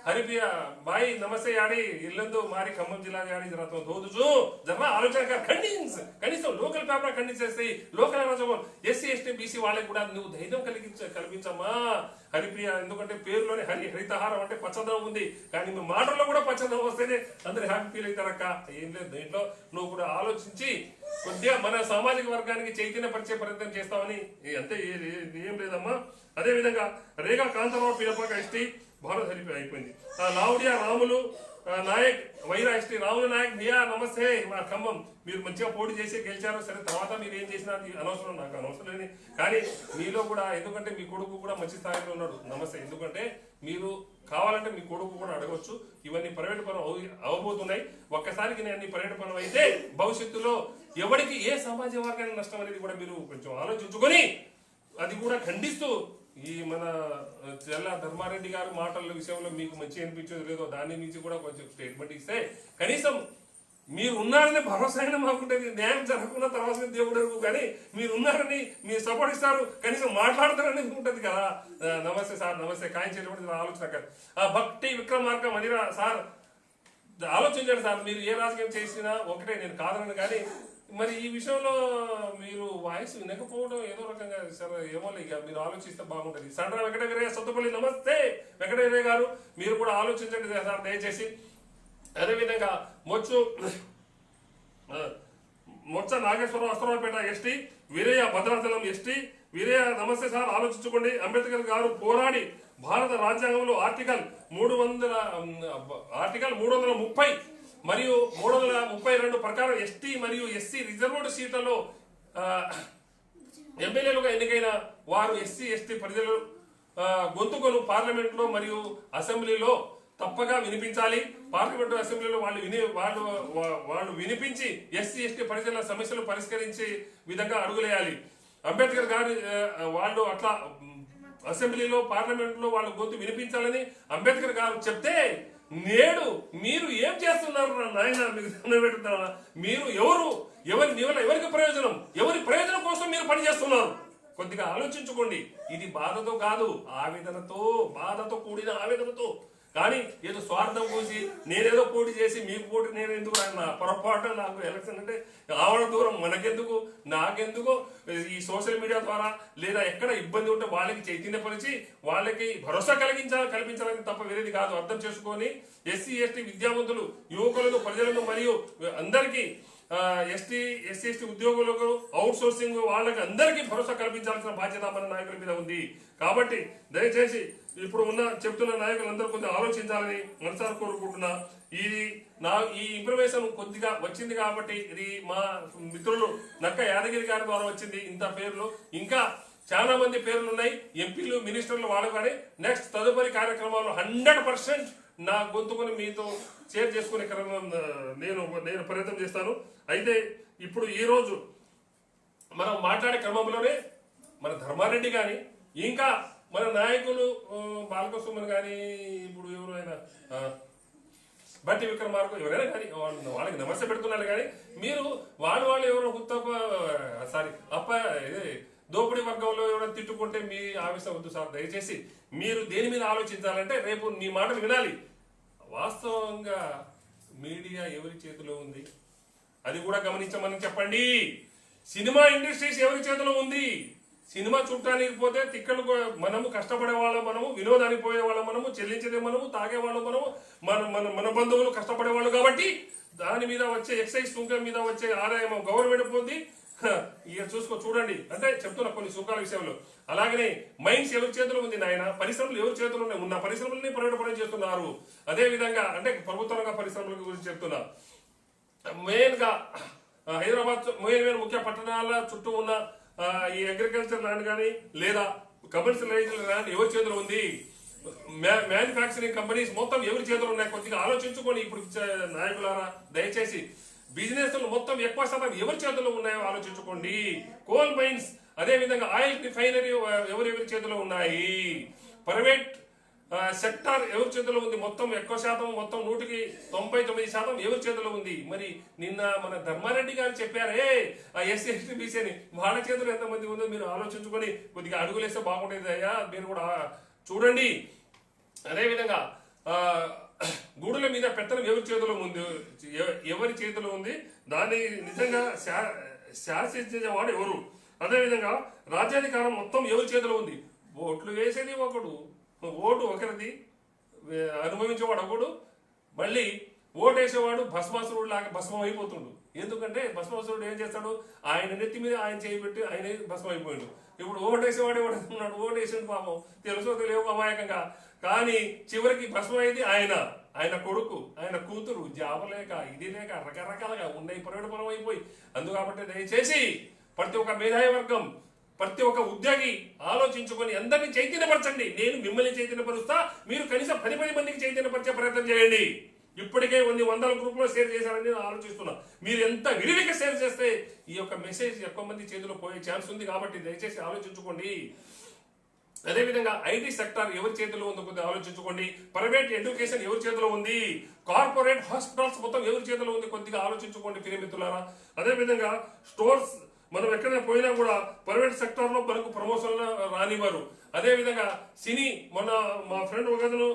హరిప్రియ బాయ్ నమస్తే యాడి ఇల్లెందు మారి ఖమ్మం జిల్లా యాడి జరతో దోదుచు జర ఆలోచన కనీసం లోకల్ పేపర్ ఖండించేస్తాయి. లోకల్ రాజకీయం ఎస్సీ ఎస్టీ బీసీ వాళ్ళకి కూడా నువ్వు ధైర్యం కల్పించమ్మా హరిప్రియ. ఎందుకంటే పేరులోనే హరితహారం అంటే పచ్చదనం ఉంది, కానీ మీ మాటల్లో కూడా పచ్చదనం వస్తేనే అందరు హ్యాపీ ఫీల్ అవుతారక్క. ఏం లేదు, దీంట్లో నువ్వు కూడా ఆలోచించి కొద్దిగా మన సామాజిక వర్గానికి చైతన్యపరిచే ప్రయత్నం చేస్తామని అంతే, ఏం లేదమ్మా. అదేవిధంగా రేగా కాంతారావు పినపాక ఎస్టీ భారత్ హరిపి అయిపోయింది. లావుడియా రాములు నాయక్ వైరా ఎస్టీ రాములు నాయక్ భయ్యా నమస్తే. మా ఖమ్మం మీరు మంచిగా పోటీ చేసి గెలిచారు, సరే తర్వాత మీరు ఏం చేసినా అనవసరం, నాకు అనవసరం లేని. కానీ మీలో కూడా, ఎందుకంటే మీ కొడుకు కూడా మంచి స్థాయిలో ఉన్నాడు, నమస్తే. ఎందుకంటే మీరు కావాలంటే మీ కొడుకు కూడా అడగవచ్చు. ఇవన్నీ ప్రైవేట్ పనులు అవబోతున్నాయి. ఒక్కసారికి నేను అన్ని ప్రైవేట్ పనులు అయితే భవిష్యత్తులో ఎవరికి ఏ సమాజ వర్గానికి నష్టం అనేది కూడా మీరు కొంచెం ఆలోచించుకొని అది కూడా ఖండిస్తూ ఈ మన చెల్లా ధర్మారెడ్డి గారి మాటల విషయంలో మీకు మంచి అనిపించదు లేదో దాని నుంచి కూడా కొంచెం స్టేట్మెంట్ ఇస్తే కనీసం మీరు ఉన్నారని భరోసా అయినా మాకుంటుంది. న్యాయం జరగకుండా తర్వాత దేవుడు, కానీ మీరు ఉన్నారని మీరు సపోర్ట్ ఇస్తారు, కనీసం మాట్లాడతారని ఉంటుంది కదా. నమస్తే సార్, నమస్తే. కాయించేటువంటి ఆలోచన కాదు. భక్తి విక్రమార్క మదిరా సార్ ఆలోచించండి సార్, మీరు ఏ రాజకీయం చేసినా ఒకటే, నేను కాదనను. కానీ మరి ఈ విషయంలో మీరు వాయిస్ వినకపోవడం ఏదో రకంగా సరే ఏమో, ఇక మీరు ఆలోచిస్తే బాగుంటుంది. సండ్రా వెంకటగిరి సొంతపల్లి నమస్తే వెంకటగిరి గారు, మీరు కూడా ఆలోచించండి సార్ దయచేసి. అదేవిధంగా మొచ్చ నాగేశ్వరరావు అస్తరావుపేట ఎస్టీ, వీరయ్య భద్రాచలం ఎస్టీ, వీరయ్య నమస్తే సార్ ఆలోచించుకోండి. అంబేద్కర్ గారు పోరాడి భారత రాజ్యాంగంలో ఆర్టికల్ 330 మరియు 332 ప్రకారం ఎస్టీ మరియు ఎస్సీ రిజర్వ్డ్ సీట్లలో ఎమ్మెల్యేలుగా ఎన్నికైన వారు ఎస్సీ ఎస్టీ ప్రజలు గొంతుకను పార్లమెంట్లో మరియు అసెంబ్లీలో తప్పగా వినిపించాలి. పార్లమెంటు అసెంబ్లీలో వాళ్ళు వినిపించి ఎస్సీ ఎస్టీ ప్రజల సమస్యలు పరిష్కరించే విధంగా అడుగులేయాలి. అంబేద్కర్ గారి వాళ్ళు అట్లా అసెంబ్లీలో పార్లమెంట్లో వాళ్ళు గొంతు వినిపించాలని అంబేద్కర్ గారు చెప్తే నేడు మీరు ఏం చేస్తున్నారు నాయన, మీకు పెడుతున్నా, మీరు ఎవరికి ప్రయోజనం, ఎవరి ప్రయోజనం కోసం మీరు పనిచేస్తున్నారు? కొద్దిగా ఆలోచించుకోండి. ఇది బాధతో కాదు, బాధతో కూడిన ఆవేదనతో. కానీ ఏదో స్వార్థం కూసి నేనేదో పోటీ చేసి మీకు పోటీ నేను ఎందుకు నా పొరపాటు, నాకు ఎలక్షన్ అంటే ఆవడ దూరం, మనకెందుకు నాకెందుకు, ఈ సోషల్ మీడియా ద్వారా లేదా ఎక్కడ ఇబ్బంది ఉంటే వాళ్ళకి చైతన్యపరిచి వాళ్ళకి భరోసా కల్పించాలని తప్ప వేరేది కాదు. అర్థం చేసుకొని ఎస్సీ ఎస్టీ విద్యావంతులు, యువకులను, ప్రజలను మరియు అందరికీ ఎస్సీ ఎస్టీ ఉద్యోగులకు అవుట్ సోర్సింగ్ వాళ్ళకి అందరికీ భరోసా కల్పించాల్సిన బాధ్యత మన నాయకుల మీద ఉంది. కాబట్టి దయచేసి ఇప్పుడు చెప్తున్న నాయకులందరూ కొంచెం ఆలోచించాలని మనసారి కోరుకుంటున్నా. ఈ ఇన్ఫర్మేషన్ కొద్దిగా వచ్చింది కాబట్టి ఇది మా మిత్రులు నక్క యాదగిరి గారి ద్వారా వచ్చింది. ఇంత పేర్లు ఇంకా చాలా మంది పేర్లు ఉన్నాయి, ఎంపీలు మినిస్టర్లు వాళ్ళు. కానీ నెక్స్ట్ తదుపరి కార్యక్రమాల్లో 100% నా గొంతుకుని మీతో షేర్ చేసుకునే క్రమం నేను ప్రయత్నం చేస్తాను. అయితే ఇప్పుడు ఈ రోజు మనం మాట్లాడే క్రమంలోనే మన ధర్మారెడ్డి కానీ ఇంకా మన నాయకులు బాలకృష్ణ కానీ ఇప్పుడు ఎవరైనా బట్టి విక్రమార్క ఎవరైనా కానీ వాళ్ళకి నమస్తే పెడుతున్నారు. కానీ మీరు వాళ్ళు ఎవరో దోపిడీ వర్గంలో ఎవరైనా తిట్టుకుంటే మీ ఆవేశం వద్దు సార్. దయచేసి మీరు దేని మీద ఆలోచించాలంటే రేపు మీ మాటలు వినాలి. వాస్తవంగా మీడియా ఎవరి చేతిలో ఉంది అది కూడా గమనించమని చెప్పండి. సినిమా ఇండస్ట్రీస్ ఎవరి చేతిలో ఉంది? సినిమా చూడటానికి పోతే తిక్కలు మనము, కష్టపడే వాళ్ళం మనము, వినోదానికి పోయే వాళ్ళం మనము, చెల్లించేదే మనము, తాగేవాళ్ళం మనము, మన బంధువులు కష్టపడేవాళ్ళు. కాబట్టి దాని మీద వచ్చే ఎక్సైజ్ సుంకం మీద వచ్చే ఆదాయం గవర్నమెంట్ పొంది ఇక చూడండి. అంటే చెప్తున్నా కొన్ని సుఖాల విషయంలో. అలాగనే మైండ్స్ ఎవరి చేతిలో ఉంది నాయన, పరిశ్రమలు ఎవరి చేతిలో ఉన్నాయి? ఉన్న పరిశ్రమలని ప్రైవేట్ పరం చేస్తున్నారు. అదే విధంగా అంటే ప్రభుత్వ రంగ పరిశ్రమల గురించి చెప్తున్నా. మెయిన్ గా హైదరాబాద్ ముఖ్య పట్టణాల చుట్టూ ఉన్న ఈ అగ్రికల్చర్ ల్యాండ్ కానీ లేదా కమర్షియలైజేషన్ ల్యాండ్ ఎవరి చేతిలో ఉంది, మ్యానుఫ్యాక్చరింగ్ కంపెనీస్ మొత్తం ఎవరి చేతిలో ఉన్నాయి, కొద్దిగా ఆలోచించుకొని ఇప్పుడు నాయకులారా దయచేసి బిజినెస్ మొత్తం ఎక్కువ శాతం ఎవరి చేతిలో ఉన్నాయో ఆలోచించుకోండి. కోల్ మైన్స్ అదే విధంగా ఆయిల్ రిఫైనరీ ఎవరెవరి చేతిలో ఉన్నాయి, ప్రైవేట్ సెక్టార్ ఎవరి చేతిలో ఉంది, మొత్తం ఎక్కువ శాతం మొత్తం 99% ఎవరి చేతిలో ఉంది. మరి నిన్న మన ధర్మారెడ్డి గారు చెప్పారే ఆ ఎస్సీ ఎస్టీ బీసీ అని, వాళ్ళ చేతిలో ఎంతమంది ఉందో మీరు ఆలోచించుకొని కొద్దిగా అడుగులేస్తే బాగుండేది అయ్యా, మీరు కూడా చూడండి. అదేవిధంగా గూడుల మీద పెత్తనం ఎవరి చేతిలో ఉంది, ఎవరి చేతిలో ఉంది, దాన్ని నిజంగా శాసించేవాడు ఎవరు. అదేవిధంగా రాజ్యాధికారం మొత్తం ఎవరి చేతిలో ఉంది, ఓట్లు వేసేది ఒకడు, ఓటు ఒకరిది, అనుభవించేవాడు ఒకడు, మళ్ళీ ఓటు వేసేవాడు భస్మాసురుడు లాగా భస్మం అయిపోతుండు. ఎందుకంటే భస్మాసురుడు ఏం చేస్తాడు, ఆయన నెత్తి మీద ఆయన చేయబెట్టి ఆయనే భస్మం అయిపోయాడు. ఇప్పుడు ఓటు వేసేవాడు ఎవడున్నాడు, ఓటు వేసిన పాపం తెలుసో తెలియక అమాయకంగా, కానీ చివరికి భస్మం అయింది ఆయన కొడుకు, ఆయన కూతురు, జాబ్ లేక ఇది లేక రకరకాలుగా ఉన్నాయి, పరిణామం అయిపోయి. అందుకాబట్టి దయచేసి ప్రతి ఒక్క మేధావి వర్గం, ప్రతి ఒక్క ఉద్యోగి ఆలోచించుకొని అందరినీ చైతన్యపరచండి. నేను మిమ్మల్ని చైతన్యపరుస్తా, మీరు కనీసం 10 మందికి చైతన్యపరిచే ప్రయత్నం చేయండి. ఇప్పటికే కొన్ని 100 గ్రూపులో షేర్ చేశారని నేను ఆలోచిస్తున్నా. మీరు ఎంత విరివిగా షేర్ చేస్తే ఈ యొక్క మెసేజ్ ఎక్కువ మంది చేతిలో పోయే ఛాన్స్ ఉంది. కాబట్టి దయచేసి ఆలోచించుకోండి. అదేవిధంగా ఐటీ సెక్టార్ ఎవరి చేతిలో ఉందో కొద్దిగా ఆలోచించుకోండి. ప్రైవేట్ ఎడ్యుకేషన్ ఎవరి చేతిలో ఉంది, కార్పొరేట్ హాస్పిటల్స్ మొత్తం ఎవరి చేతిలో ఉంది కొద్దిగా ఆలోచించుకోండి ప్రియమిత్రులారా. అదేవిధంగా స్టోర్స్ మనం ఎక్కడైనా పోయినా కూడా ప్రైవేట్ సెక్టర్ లో మనకు ప్రమోషన్ రానివ్వరు. అదేవిధంగా సినీ, మొన్న మా ఫ్రెండ్ ఒకతను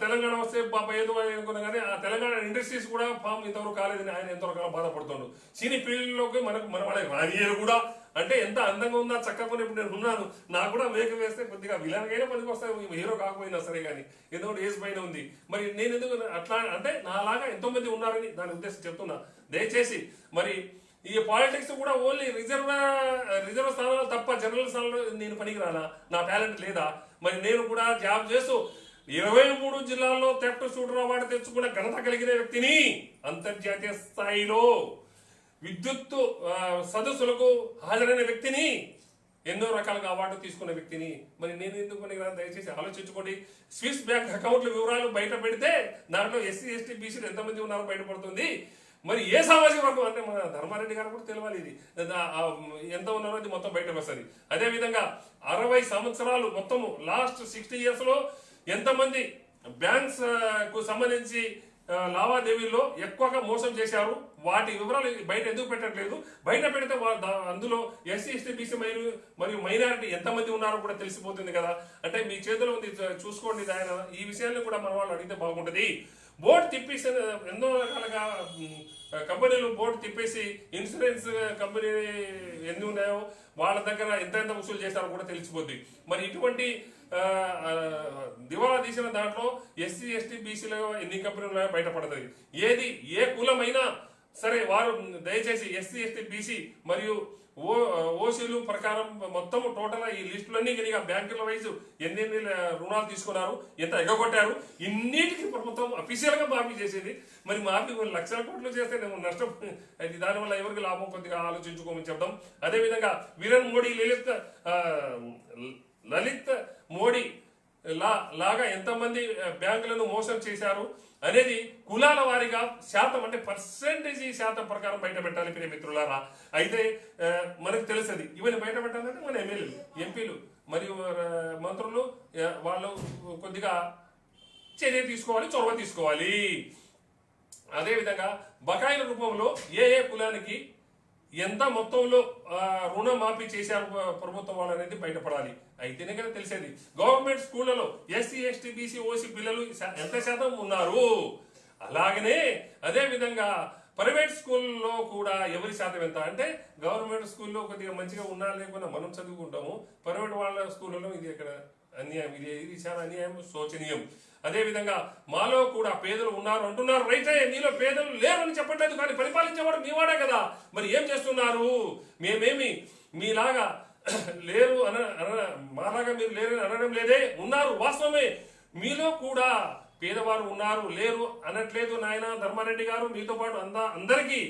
తెలంగాణ వస్తే పాప ఏదో అనుకున్నా కానీ ఆ తెలంగాణ ఇండస్ట్రీస్ కూడా పాపం ఇంతవరకు కాలేదని ఆయన ఎంతవరకు బాధపడుతుండు. సినీ ఫీల్డ్లోకి మన వాళ్ళకి రానియరు కూడా. అంటే ఎంత అందంగా ఉందా చక్కగా ఇప్పుడు నేను ఉన్నాను, నాకు కూడా మేకప్ వేస్తే కొద్దిగా విలన్కైనా పనికి వస్తాయి, హీరో కాకపోయినా సరే కానీ ఏదో ఏజ్ పైన ఉంది. మరి నేను ఎందుకు అట్లా అంటే నాలాగా ఎంతో మంది ఉన్నారని దాని ఉద్దేశం చెప్తున్నా. దయచేసి మరి ఈ పాలిటిక్స్ కూడా ఓన్లీ రిజర్వ్ స్థానాలు తప్ప జనరల్ స్థానాల్లో నేను పనికి రానా, నా టాలెంట్ లేదా? మరి నేను కూడా జాబ్ చేస్తూ 23 జిల్లాల్లో థెఫ్ట్ షూటర్ అవార్డు తెచ్చుకున్న ఘనత కలిగిన వ్యక్తిని, అంతర్జాతీయ స్థాయిలో విద్యుత్ సదస్సులకు హాజరైన వ్యక్తిని, ఎన్నో రకాలుగా అవార్డు తీసుకున్న వ్యక్తిని. మరి నేను ఎందుకు పనికి రాను? దయచేసి ఆలోచించుకోండి. స్విస్ బ్యాంక్ అకౌంట్ల వివరాలు బయట పెడితే దాంట్లో ఎస్సీ ఎస్టీ బీసీలు ఎంతమంది ఉన్నారో బయటపడుతుంది. మరి ఏ సామాజిక వర్గం అంటే మన ధర్మారెడ్డి గారు కూడా తెలియాలి, ఇది ఎంత ఉన్నారో అది మొత్తం బయటకు వస్తుంది. అదేవిధంగా 60 సంవత్సరాలు మొత్తము లాస్ట్ 60 years లో ఎంతమంది బ్యాంక్స్ కు సంబంధించి లావాదేవీల్లో ఎక్కువగా మోసం చేశారు, వాటి వివరాలు బయట ఎందుకు పెట్టట్లేదు? బయట పెడితే అందులో ఎస్సీ ఎస్టీ బీసీ మరియు మైనారిటీ ఎంతమంది ఉన్నారో కూడా తెలిసిపోతుంది కదా. అంటే మీ చేతిలో ఉంది, చూసుకోండి. ఆయన ఈ విషయాన్ని కూడా మన వాళ్ళు అడిగితే బాగుంటుంది. బోర్డు తిప్పేసి ఎన్నో రకాలుగా కంపెనీలు బోర్డు తిప్పేసి ఇన్సూరెన్స్ కంపెనీ ఎన్ని ఉన్నాయో వాళ్ళ దగ్గర ఎంత వసూలు చేస్తారో కూడా తెలిసిపోద్ది. మరి ఇటువంటి దివాలా తీసిన దాంట్లో ఎస్సీ ఎస్టీ బీసీలో ఎన్ని కంపెనీలు ఉన్నాయో బయటపడుతుంది. ఏది ఏ కులమైనా సరే వారు దయచేసి ఎస్సీ ఎస్టీ బీసీ మరియు ఓసీలు ప్రకారం మొత్తం టోటల్ ఈ లిస్టులన్నీ కనుక బ్యాంకుల వైజ్ ఎన్ని రుణాలు తీసుకున్నారు, ఎంత ఎగగొట్టారు, ఇన్నిటికీ ప్రభుత్వం అఫీషియల్ గా మాఫీ చేసేది. మరి మాఫీ 1,00,000 కోట్లు చేస్తే నష్టం, దానివల్ల ఎవరికి లాభం కొద్దిగా ఆలోచించుకోమని చెప్తాం. అదేవిధంగా వీరన్ మోడీ లలిత్ మోడీ లాగా ఎంతమంది బ్యాంకులను మోసం చేశారు అనేది కులాల వారీగా శాతం, అంటే పర్సెంటేజ్ శాతం ప్రకారం బయట పెట్టాలి ప్రియ మిత్రులారా. అయితే మనకు తెలుస్తుంది ఇవన్నీ బయట పెట్టాలంటే మన ఎమ్మెల్యేలు, ఎంపీలు మరియు మంత్రులు వాళ్ళు కొద్దిగా చర్య తీసుకోవాలి, చొరవ తీసుకోవాలి. అదేవిధంగా బకాయిల రూపంలో ఏ కులానికి ఎంత మొత్తంలో రుణమాఫీ చేశారు ప్రభుత్వం వాళ్ళు అనేది బయటపడాలి. అయితేనే కదా తెలిసేది. గవర్నమెంట్ స్కూళ్లలో ఎస్సీ ఎస్టీ బీసీ ఓసీ పిల్లలు ఎంత శాతం ఉన్నారు, అలాగనే అదే విధంగా ప్రైవేట్ స్కూల్లో కూడా ఎవరి శాతం ఎంత అంటే గవర్నమెంట్ స్కూల్లో కొద్దిగా మంచిగా ఉన్నా లేకుండా మనం చదువుకుంటాము, ప్రైవేట్ వాళ్ళ స్కూళ్ళలో ఇది ఇక్కడ అన్యాయం, ఇది చాలా అన్యాయం, శోచనీయం. అదేవిధంగా మాలో కూడా పేదలు ఉన్నారు అంటున్నారు, రైతే మీలో పేదలు లేరని చెప్పట్లేదు, కానీ పరిపాలించేవాడు మీవాడే కదా. మరి ఏం చేస్తున్నారు? మేమేమి మీలాగా లేరు మాలాగా మీరు లేరని అనడం లేదే, ఉన్నారు, వాస్తవమే. మీలో కూడా పేదవారు ఉన్నారు, లేరు అనట్లేదు నాయన ధర్మారెడ్డి గారు. మీతో పాటు అందరికీ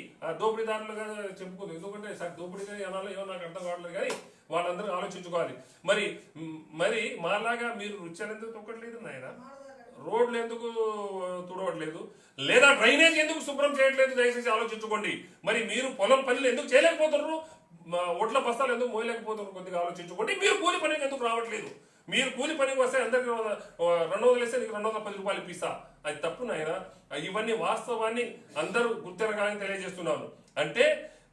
దోపిడీదారులుగా చెప్పుకుంది. ఎందుకంటే దోపిడీగా అనాలో ఏమో నాకు అర్థం కావట్లేదు, కానీ వాళ్ళందరూ ఆలోచించుకోవాలి. మరి మరి మాలాగా మీరు రుచి ఎందుకు తొక్కట్లేదు నాయన, రోడ్లు ఎందుకు తుడవట్లేదు, లేదా డ్రైనేజ్ ఎందుకు శుభ్రం చేయట్లేదు, దయచేసి ఆలోచించుకోండి. మరి మీరు పొలం పనులు ఎందుకు చేయలేకపోతున్నారు, ఒడ్ల బస్తాలు ఎందుకు మోయలేకపోతున్నారు, కొద్దిగా ఆలోచించుకోండి. మీరు కూలి పనికి ఎందుకు రావట్లేదు, మీరు కూలి పనికి వస్తే అందరికి 200 వేస్తే నీకు 210 రూపాయలు ఇప్పిస్తా, అది తప్పు నాయన. ఇవన్నీ వాస్తవాన్ని అందరూ గుర్తెరగాలని తెలియజేస్తున్నాను. అంటే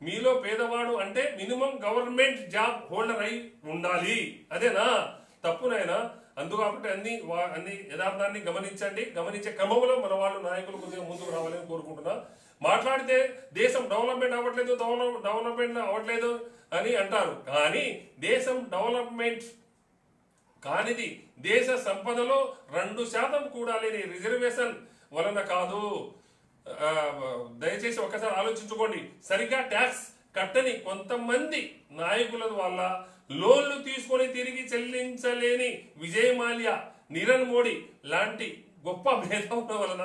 మీలో పేదవాడు అంటే మినిమం గవర్నమెంట్ జాబ్ హోల్డర్ అయి ఉండాలి, అదేనా? తప్పునైనా అందుకాబట్టి అన్ని యథార్థాన్ని గమనించండి. గమనించే క్రమంలో మన వాళ్ళు నాయకులు కొద్దిగా ముందుకు రావాలని కోరుకుంటున్నా. మాట్లాడితే దేశం డెవలప్మెంట్ అవ్వట్లేదు అని అంటారు, కానీ దేశం డెవలప్మెంట్ కానిది దేశ సంపదలో 2% కూడా లేని రిజర్వేషన్ వలన కాదు. దయచేసి ఒకసారి ఆలోచించుకోండి. సరిగ్గా ట్యాక్స్ కట్టని కొంతమంది నాయకుల వల్ల లోన్లు తీసుకొని తిరిగి చెల్లించలేని విజయ్ మాల్యా, నీరవ్ మోడీ లాంటి గొప్ప మేధావుల వలన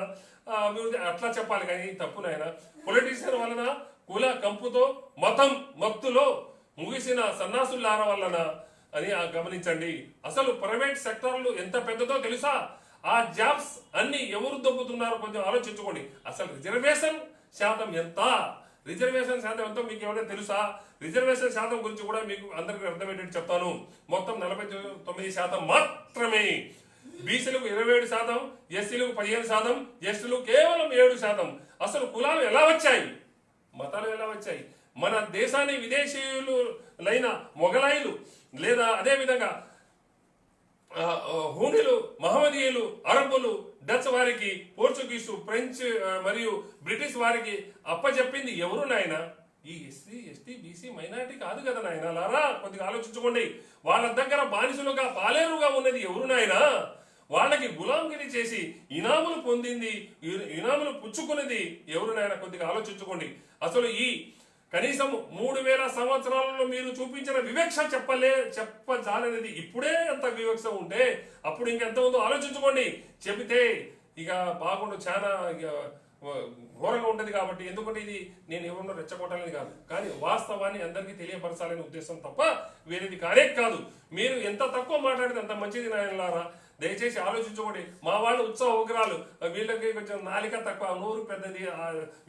అట్లా చెప్పాలి, కానీ తప్పునైనా పొలిటీషియన్ వలన కుల కంపుతో మతం మత్తులో ముగిసిన సన్నాసులార వలన అని గమనించండి. అసలు ప్రైవేట్ సెక్టార్లు ఎంత పెద్దదో తెలుసా? ఆ జాబ్స్ అన్ని ఎవరు దొబ్బుతున్నారో కొంచెం ఆలోచించుకోండి. అసలు రిజర్వేషన్ శాతం ఎంత, రిజర్వేషన్ శాతం ఎంతో మీకు ఎవరైనా తెలుసా? రిజర్వేషన్ శాతం గురించి కూడా మీకు అందరికీ అర్థమయ్యేటట్టు చెప్తాను. మొత్తం 49% మాత్రమే. బీసీలకు 27%, ఎస్సీలకు 15%, ఎస్టీలకు కేవలం 7%. అసలు కులాలు ఎలా వచ్చాయి, మతాలు ఎలా వచ్చాయి? మన దేశాన్ని విదేశీయులైన మొఘలాయిలు లేదా అదేవిధంగా హూణీలు, మహమ్మదీయులు, అరబ్బులు, డచ్ వారికి, పోర్చుగీసు, ఫ్రెంచ్ మరియు బ్రిటిష్ వారికి అప్పచెప్పింది ఎవరు నాయన? ఈ ఎస్సీ, ఎస్టీ, బీసీ మైనారిటీ కాదు కదా నాయన. లారా కొద్దిగా ఆలోచించుకోండి. వాళ్ళ దగ్గర బానిసలుగా పాలేరుగా ఉన్నది ఎవరు నాయన? వాళ్ళకి గులాంగిరి చేసి ఇనాములు పొందింది, ఇనాములు పుచ్చుకునేది ఎవరు నాయన? కొద్దిగా ఆలోచించుకోండి. అసలు ఈ కనీసం 3000 సంవత్సరాలలో మీరు చూపించిన వివక్ష చెప్పజాలనేది ఇప్పుడే అంత వివక్ష ఉంటే అప్పుడు ఇంకెంత ఉందో ఆలోచించుకోండి. చెబితే ఇక బాగుండు, చాలా ఘోరంగా ఉంటుంది. కాబట్టి ఎందుకంటే ఇది నేను ఎవరినో రెచ్చగొట్టాలని కాదు, కానీ వాస్తవాన్ని అందరికీ తెలియపరచాలనే ఉద్దేశం తప్ప వేరేది కానే కాదు. మీరు ఎంత తక్కువ మాట్లాడితే అంత మంచిది నాయనలారా. దయచేసి ఆలోచించుకోండి. మా వాళ్ళు ఉత్సవ విగ్రహాలు, వీళ్ళకి కొంచెం నాలిక తక్కువ, నోరు పెద్దది,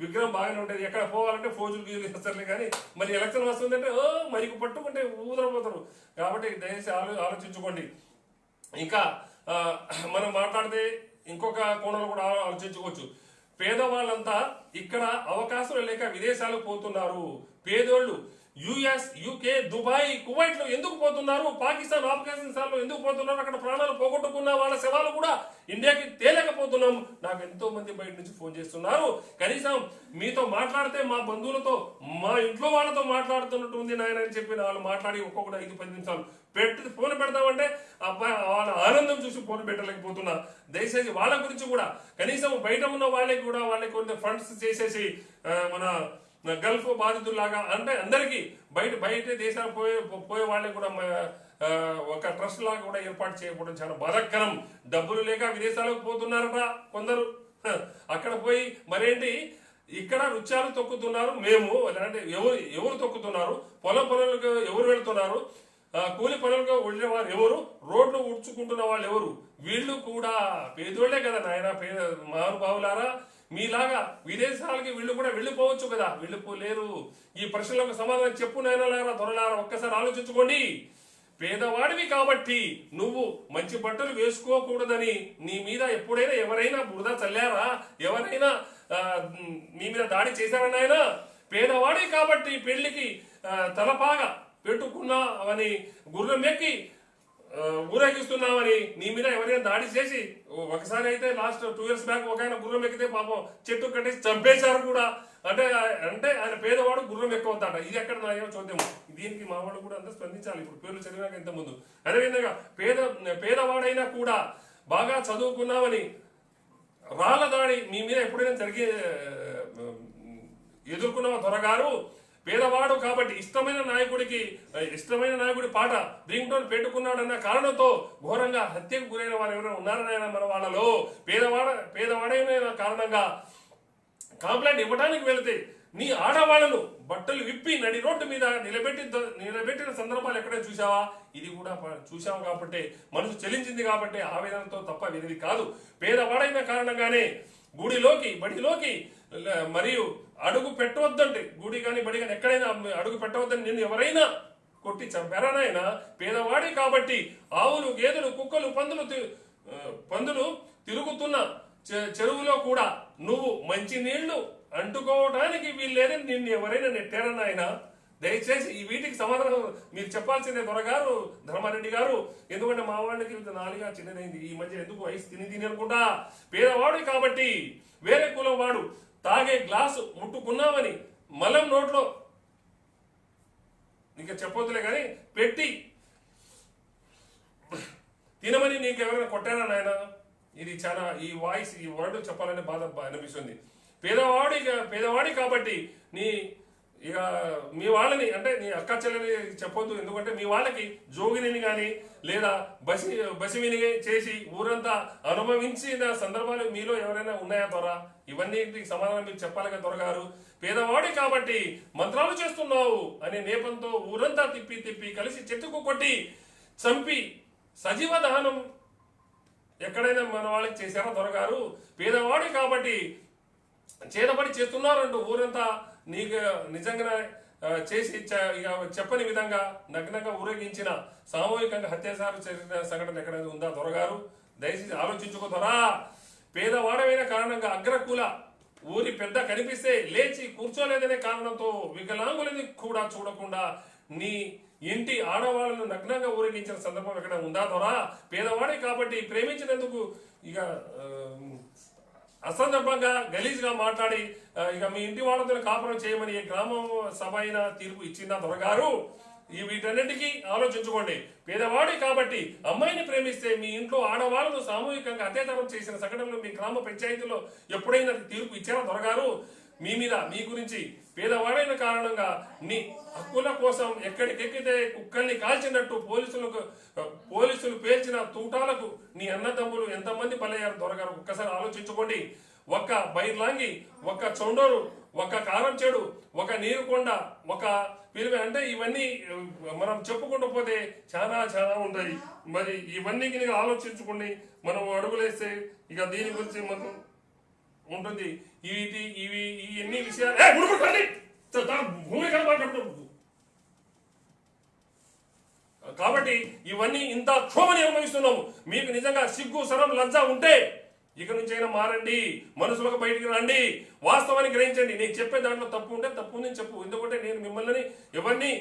విగ్రహం బాగానే ఉంటుంది, ఎక్కడ పోవాలంటే ఫోజులు గీజులు చేస్తారులే, కానీ మరి ఎలక్షన్ వస్తుందంటే మరికి పట్టుకుంటే ఊదరపోతారు. కాబట్టి దయచేసి ఆలోచించుకోండి. ఇంకా మనం మాట్లాడితే ఇంకొక కోణంలో కూడా ఆలోచించుకోవచ్చు. పేదవాళ్ళంతా ఇక్కడ అవకాశాలు లేక విదేశాలకు పోతున్నారు. పేదోళ్ళు యుఎస్, యూకే, దుబాయ్, కువైట్ లో ఎందుకు పోతున్నారు? పాకిస్తాన్, ఆఫ్ఘనిస్తాన్ లో ఎందుకు పోతున్నారు? అక్కడ ప్రాణాలు పోగొట్టుకున్న వాళ్ళ శవాలు కూడా ఇండియాకి తేలేకపోతున్నాం. నాకు ఎంతో మంది బయట నుంచి ఫోన్ చేస్తున్నారు. కనీసం మీతో మాట్లాడితే మా బంధువులతో, మా ఇంట్లో వాళ్ళతో మాట్లాడుతున్నట్టు ఉంది నాయన అని చెప్పి వాళ్ళు మాట్లాడి ఒక్కొక్కటి 5-10 నిమిషాలు ఫోన్ పెడతామంటే అబ్బాయి వాళ్ళ ఆనందం చూసి ఫోన్ పెట్టలేకపోతున్నా. దయచేసి వాళ్ళ గురించి కూడా కనీసం బయట ఉన్న వాళ్ళకి కూడా వాళ్ళకి కొన్ని ఫండ్స్ చేసేసి మన గల్ఫ్ బాధితుల్లాగా అంటే అందరికీ బయట దేశాలు పోయే వాళ్ళకి కూడా ఒక ట్రస్ట్ లాగా కూడా ఏర్పాటు చేయకపోవడం చాలా బాధాకరం. డబ్బులు లేక విదేశాలకు పోతున్నారట కొందరు. అక్కడ పోయి మరేంటి ఇక్కడ రుచాలు తొక్కుతున్నారు మేము, అంటే ఎవరు తొక్కుతున్నారు? పొలం పనులకు ఎవరు వెళ్తున్నారు? కూలి పనులుగా వెళ్ళిన వారు ఎవరు? రోడ్లు ఉడ్చుకుంటున్న వాళ్ళు ఎవరు? వీళ్ళు కూడా పేదోళ్లే కదా నాయన. మహానుభావులారా, మీలాగా విదేశాలకి వీళ్ళు కూడా వెళ్ళిపోవచ్చు కదా, వెళ్ళిపోలేరు. ఈ ప్రశ్నలకు సమాధానం చెప్పు నాయనలారా, దొరలారా, ఒక్కసారి ఆలోచించుకోండి. పేదవాడివి కాబట్టి నువ్వు మంచి బట్టలు వేసుకోకూడదని నీ మీద ఎప్పుడైనా ఎవరైనా బురద చల్లారా? ఎవరైనా నీ మీద దాడి చేశారా నాయన? పేదవాడివి కాబట్టి పెళ్లికి తలపాగా పెట్టుకున్నావని, గుర్రం ఎక్కి ఊరేగిస్తున్నామని నీ మీద ఎవరైనా దాడి చేసి, ఒకసారి అయితే లాస్ట్ 2 years బ్యాక్ ఒక ఆయన గుర్రం ఎక్కితే పాపం చెట్టు కట్టేసి చంపేశారు కూడా. అంటే ఆయన పేదవాడు గుర్రం ఎక్కువద్దట. ఇది ఎక్కడ నాయో చూద్దాము. దీనికి మా వాళ్ళు కూడా అంతా స్పందించాలి. ఇప్పుడు పేర్లు చదివినాక ఇంత ముందు అదేవిధంగా పేదవాడైనా కూడా బాగా చదువుకున్నామని రాళ్ళ దాడి మీ మీద ఎప్పుడైనా ఎదుర్కొన్నావా దొరగారు? పేదవాడు కాబట్టి ఇష్టమైన నాయకుడి పాట రింగ్ టోన్ పెట్టుకున్నాడన్న కారణంతో ఘోరంగా హత్యకు గురైన వారు ఎవరైనా ఉన్నారనైనా మన వాళ్ళలో? పేదవాడైన కారణంగా కంప్లైంట్ ఇవ్వడానికి వెళితే నీ ఆడవాళ్ళను బట్టలు విప్పి నడి రోడ్డు మీద నిలబెట్టిన సందర్భాలు ఎక్కడైనా చూసావా? ఇది కూడా చూసావు కాబట్టి మనసు చెలించింది కాబట్టి ఆవేదనతో తప్ప వేరేది కాదు. పేదవాడైన కారణంగానే గుడిలోకి బడిలోకి మరియు అడుగు పెట్టవద్దంటే, గుడి కానీ బడి కానీ ఎక్కడైనా అడుగు పెట్టవద్దని నిన్ను ఎవరైనా కొట్టి చంపారనైనా పేదవాడి కాబట్టి ఆవులు గేదెలు కుక్కలు పందులు తిరుగుతున్న చెరువులో కూడా నువ్వు మంచి నీళ్లు అంటుకోవడానికి వీల్లేదని నిన్ను ఎవరైనా నెట్టారనైనా దయచేసి ఈ వీటికి సమాధానం మీరు చెప్పాల్సిందే దొరగారు, ధర్మారెడ్డి గారు. ఎందుకంటే మా వాళ్ళకి నాలుగా చిన్నదైంది ఈ మధ్య, ఎందుకు వయసు తిని అనుకుంటా. పేదవాడు కాబట్టి వేరే కులం వాడు తాగే గ్లాసు ముట్టుకున్నామని మలం నోట్లో ఇంకా చెప్పొద్దులే కానీ పెట్టి తినమని నీకు ఎవరైనా కొట్టారా నాయన? ఇది చాలా ఈ వర్డ్ చెప్పాలని బాధ అనిపిస్తుంది. పేదవాడి కాబట్టి ఇక మీ వాళ్ళని అంటే నీ అక్క చెల్లెని చెప్పొద్దు. ఎందుకంటే మీ వాళ్ళకి జోగిని కానీ లేదా బసివిని చేసి ఊరంతా అనుభవించిన సందర్భాలు మీలో ఎవరైనా ఉన్నాయా ద్వారా? ఇవన్నీ సమాధానం మీరు చెప్పాలి కదా దొరగారు. పేదవాడి కాబట్టి మంత్రాలు చేస్తున్నావు అనే నేపంతో ఊరంతా తిప్పి కలిసి చెట్టుకు కొట్టి చంపి సజీవ దహనం ఎక్కడైనా మన వాళ్ళకి చేశారా దొరగారు? పేదవాడి కాబట్టి చేతబడి చేస్తున్నారంటూ ఊరంతా నీకు నిజంగా చేసి ఇక చెప్పని విధంగా నగ్నంగా ఊరేగించిన సామూహికంగా హత్యాచారం చేసిన సంఘటన ఎక్కడైనా ఉందా దొరగారు? దయచేసి ఆలోచించుకోదరా. పేదవాడమైన కారణంగా అగ్రకుల ఊరి పెద్ద కనిపిస్తే లేచి కూర్చోలేదనే కారణంతో వికలాంగులని కూడా చూడకుండా నీ ఇంటి ఆడవాళ్ళను నగ్నంగా ఊరేగించిన సందర్భం ఎక్కడ ఉందా దొరా? పేదవాడే కాబట్టి ప్రేమించినందుకు ఇక అసందర్భంగా గలీజ్గా మాట్లాడి ఇక మీ ఇంటి వాళ్ళతో కాపురం చేయమని గ్రామం సభ అయినా తీర్పు ఇచ్చిందా దొరగారు? వీటన్నిటికీ ఆలోచించుకోండి. పేదవాడి కాబట్టి అమ్మాయిని ప్రేమిస్తే మీ ఇంట్లో ఆడవాళ్ళను సామూహికంగా అత్యాచారం చేసిన సంఘటనలు మీ గ్రామ పంచాయతీలో ఎప్పుడైనా తీర్పు ఇచ్చారా దొరగారు? మీ గురించి పేదవాడైన కారణంగా నీ హక్కుల కోసం ఎక్కడికెక్కితే కుక్కల్ని కాల్చినట్టు పోలీసులు పేల్చిన తూటాలకు నీ అన్నదమ్ములు ఎంతమంది బలయ్యారు దొరగారు? ఒక్కసారి ఆలోచించుకోండి. ఒక్క బైర్లాంగి, ఒక్క చొండోరు, ఒక కారం చెడు, ఒక నీరుకొండ, ఒక పిలువ అంటే ఇవన్నీ మనం చెప్పుకుంటూ పోతే చాలా ఉంటాయి. మరి ఇవన్నీ ఆలోచించుకోండి. మనం అడుగులేస్తే ఇక దీని గురించి మనం ఉంటుంది. ఇవి ఎన్ని విషయాలు భూమి కాబట్టి ఇవన్నీ ఇంత క్షోభని అనుభవిస్తున్నాము. మీకు నిజంగా సిగ్గు సరం లజ్జ ఉంటే ఇక నుంచి అయినా మారండి, మనసులకు బయటికి రండి, వాస్తవాన్ని గ్రహించండి. నేను చెప్పే దాంట్లో తప్పు ఉంటే తప్పు ఉందని చెప్పు. ఎందుకంటే నేను మిమ్మల్ని ఎవరిని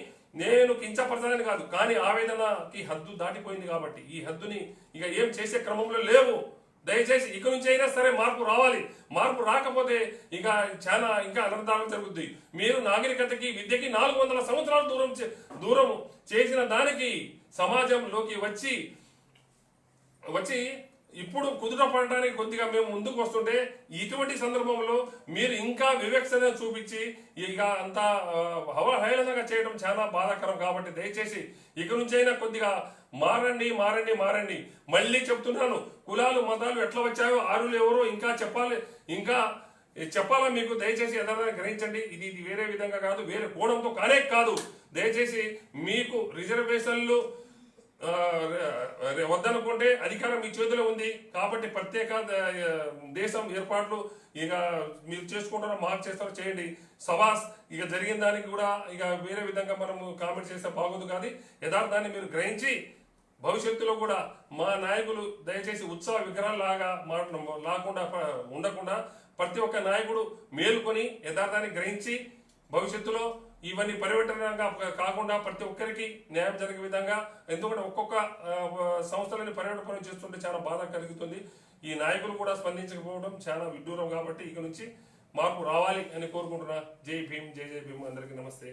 నేను కించపరచాలని కాదు, కానీ ఆవేదనకి హద్దు దాటిపోయింది కాబట్టి ఈ హద్దుని ఇక ఏం చేసే క్రమంలో లేవు. దయచేసి ఇక నుంచి అయినా సరే మార్పు రావాలి. మార్పు రాకపోతే ఇక చాలా ఇంకా అనర్థాలు జరుగుద్ది. మీరు నాగరికతకి విద్యకి 400 సంవత్సరాలు దూరం చేసిన దానికి సమాజంలోకి వచ్చి ఇప్పుడు కుదుట పడడానికి కొద్దిగా మేము ముందుకు వస్తుంటే ఇటువంటి సందర్భంలో మీరు ఇంకా వివక్షణ చూపించి ఇక అంతా హేళనగా చేయడం చాలా బాధాకరం. కాబట్టి దయచేసి ఇక నుంచైనా కొద్దిగా మారండి. మళ్ళీ చెప్తున్నాను, కులాలు మతాలు ఎట్లా వచ్చాయో ఆరులు ఎవరో ఇంకా చెప్పాలా మీకు. దయచేసి యథార్థంగా గ్రహించండి. ఇది వేరే విధంగా కాదు, వేరే కోణంతో కాదు. దయచేసి మీకు రిజర్వేషన్లు వద్దనుకుంటే అధికారం మీ చేతిలో ఉంది కాబట్టి ప్రత్యేక దేశం ఏర్పాట్లు ఇక మీరు చేసుకుంటారో మార్క్ చేస్తారో చేయండి. సవాస్ ఇక జరిగిన దానికి కూడా ఇక వేరే విధంగా మనము కామెంట్ చేస్తే బాగోదు. కాదు, యథార్థాన్ని మీరు గ్రహించి భవిష్యత్తులో కూడా మా నాయకులు దయచేసి ఉత్సవ విగ్రహాలాగా ఉండకుండా ప్రతి ఒక్క నాయకుడు మేలుకొని యథార్థాన్ని గ్రహించి భవిష్యత్తులో ఇవన్నీ పర్యటనగా కాకుండా ప్రతి ఒక్కరికి న్యాయం జరిగే విధంగా, ఎందుకంటే ఒక్కొక్క సంస్థలని పర్యటన చేస్తుంటే చాలా బాధ కలుగుతుంది. ఈ నాయకులు కూడా స్పందించకపోవడం చాలా విడ్డూరం. కాబట్టి ఇక నుంచి మార్పు రావాలి అని కోరుకుంటున్నా. జై భీమ్, జై భీమ్. అందరికీ నమస్తే.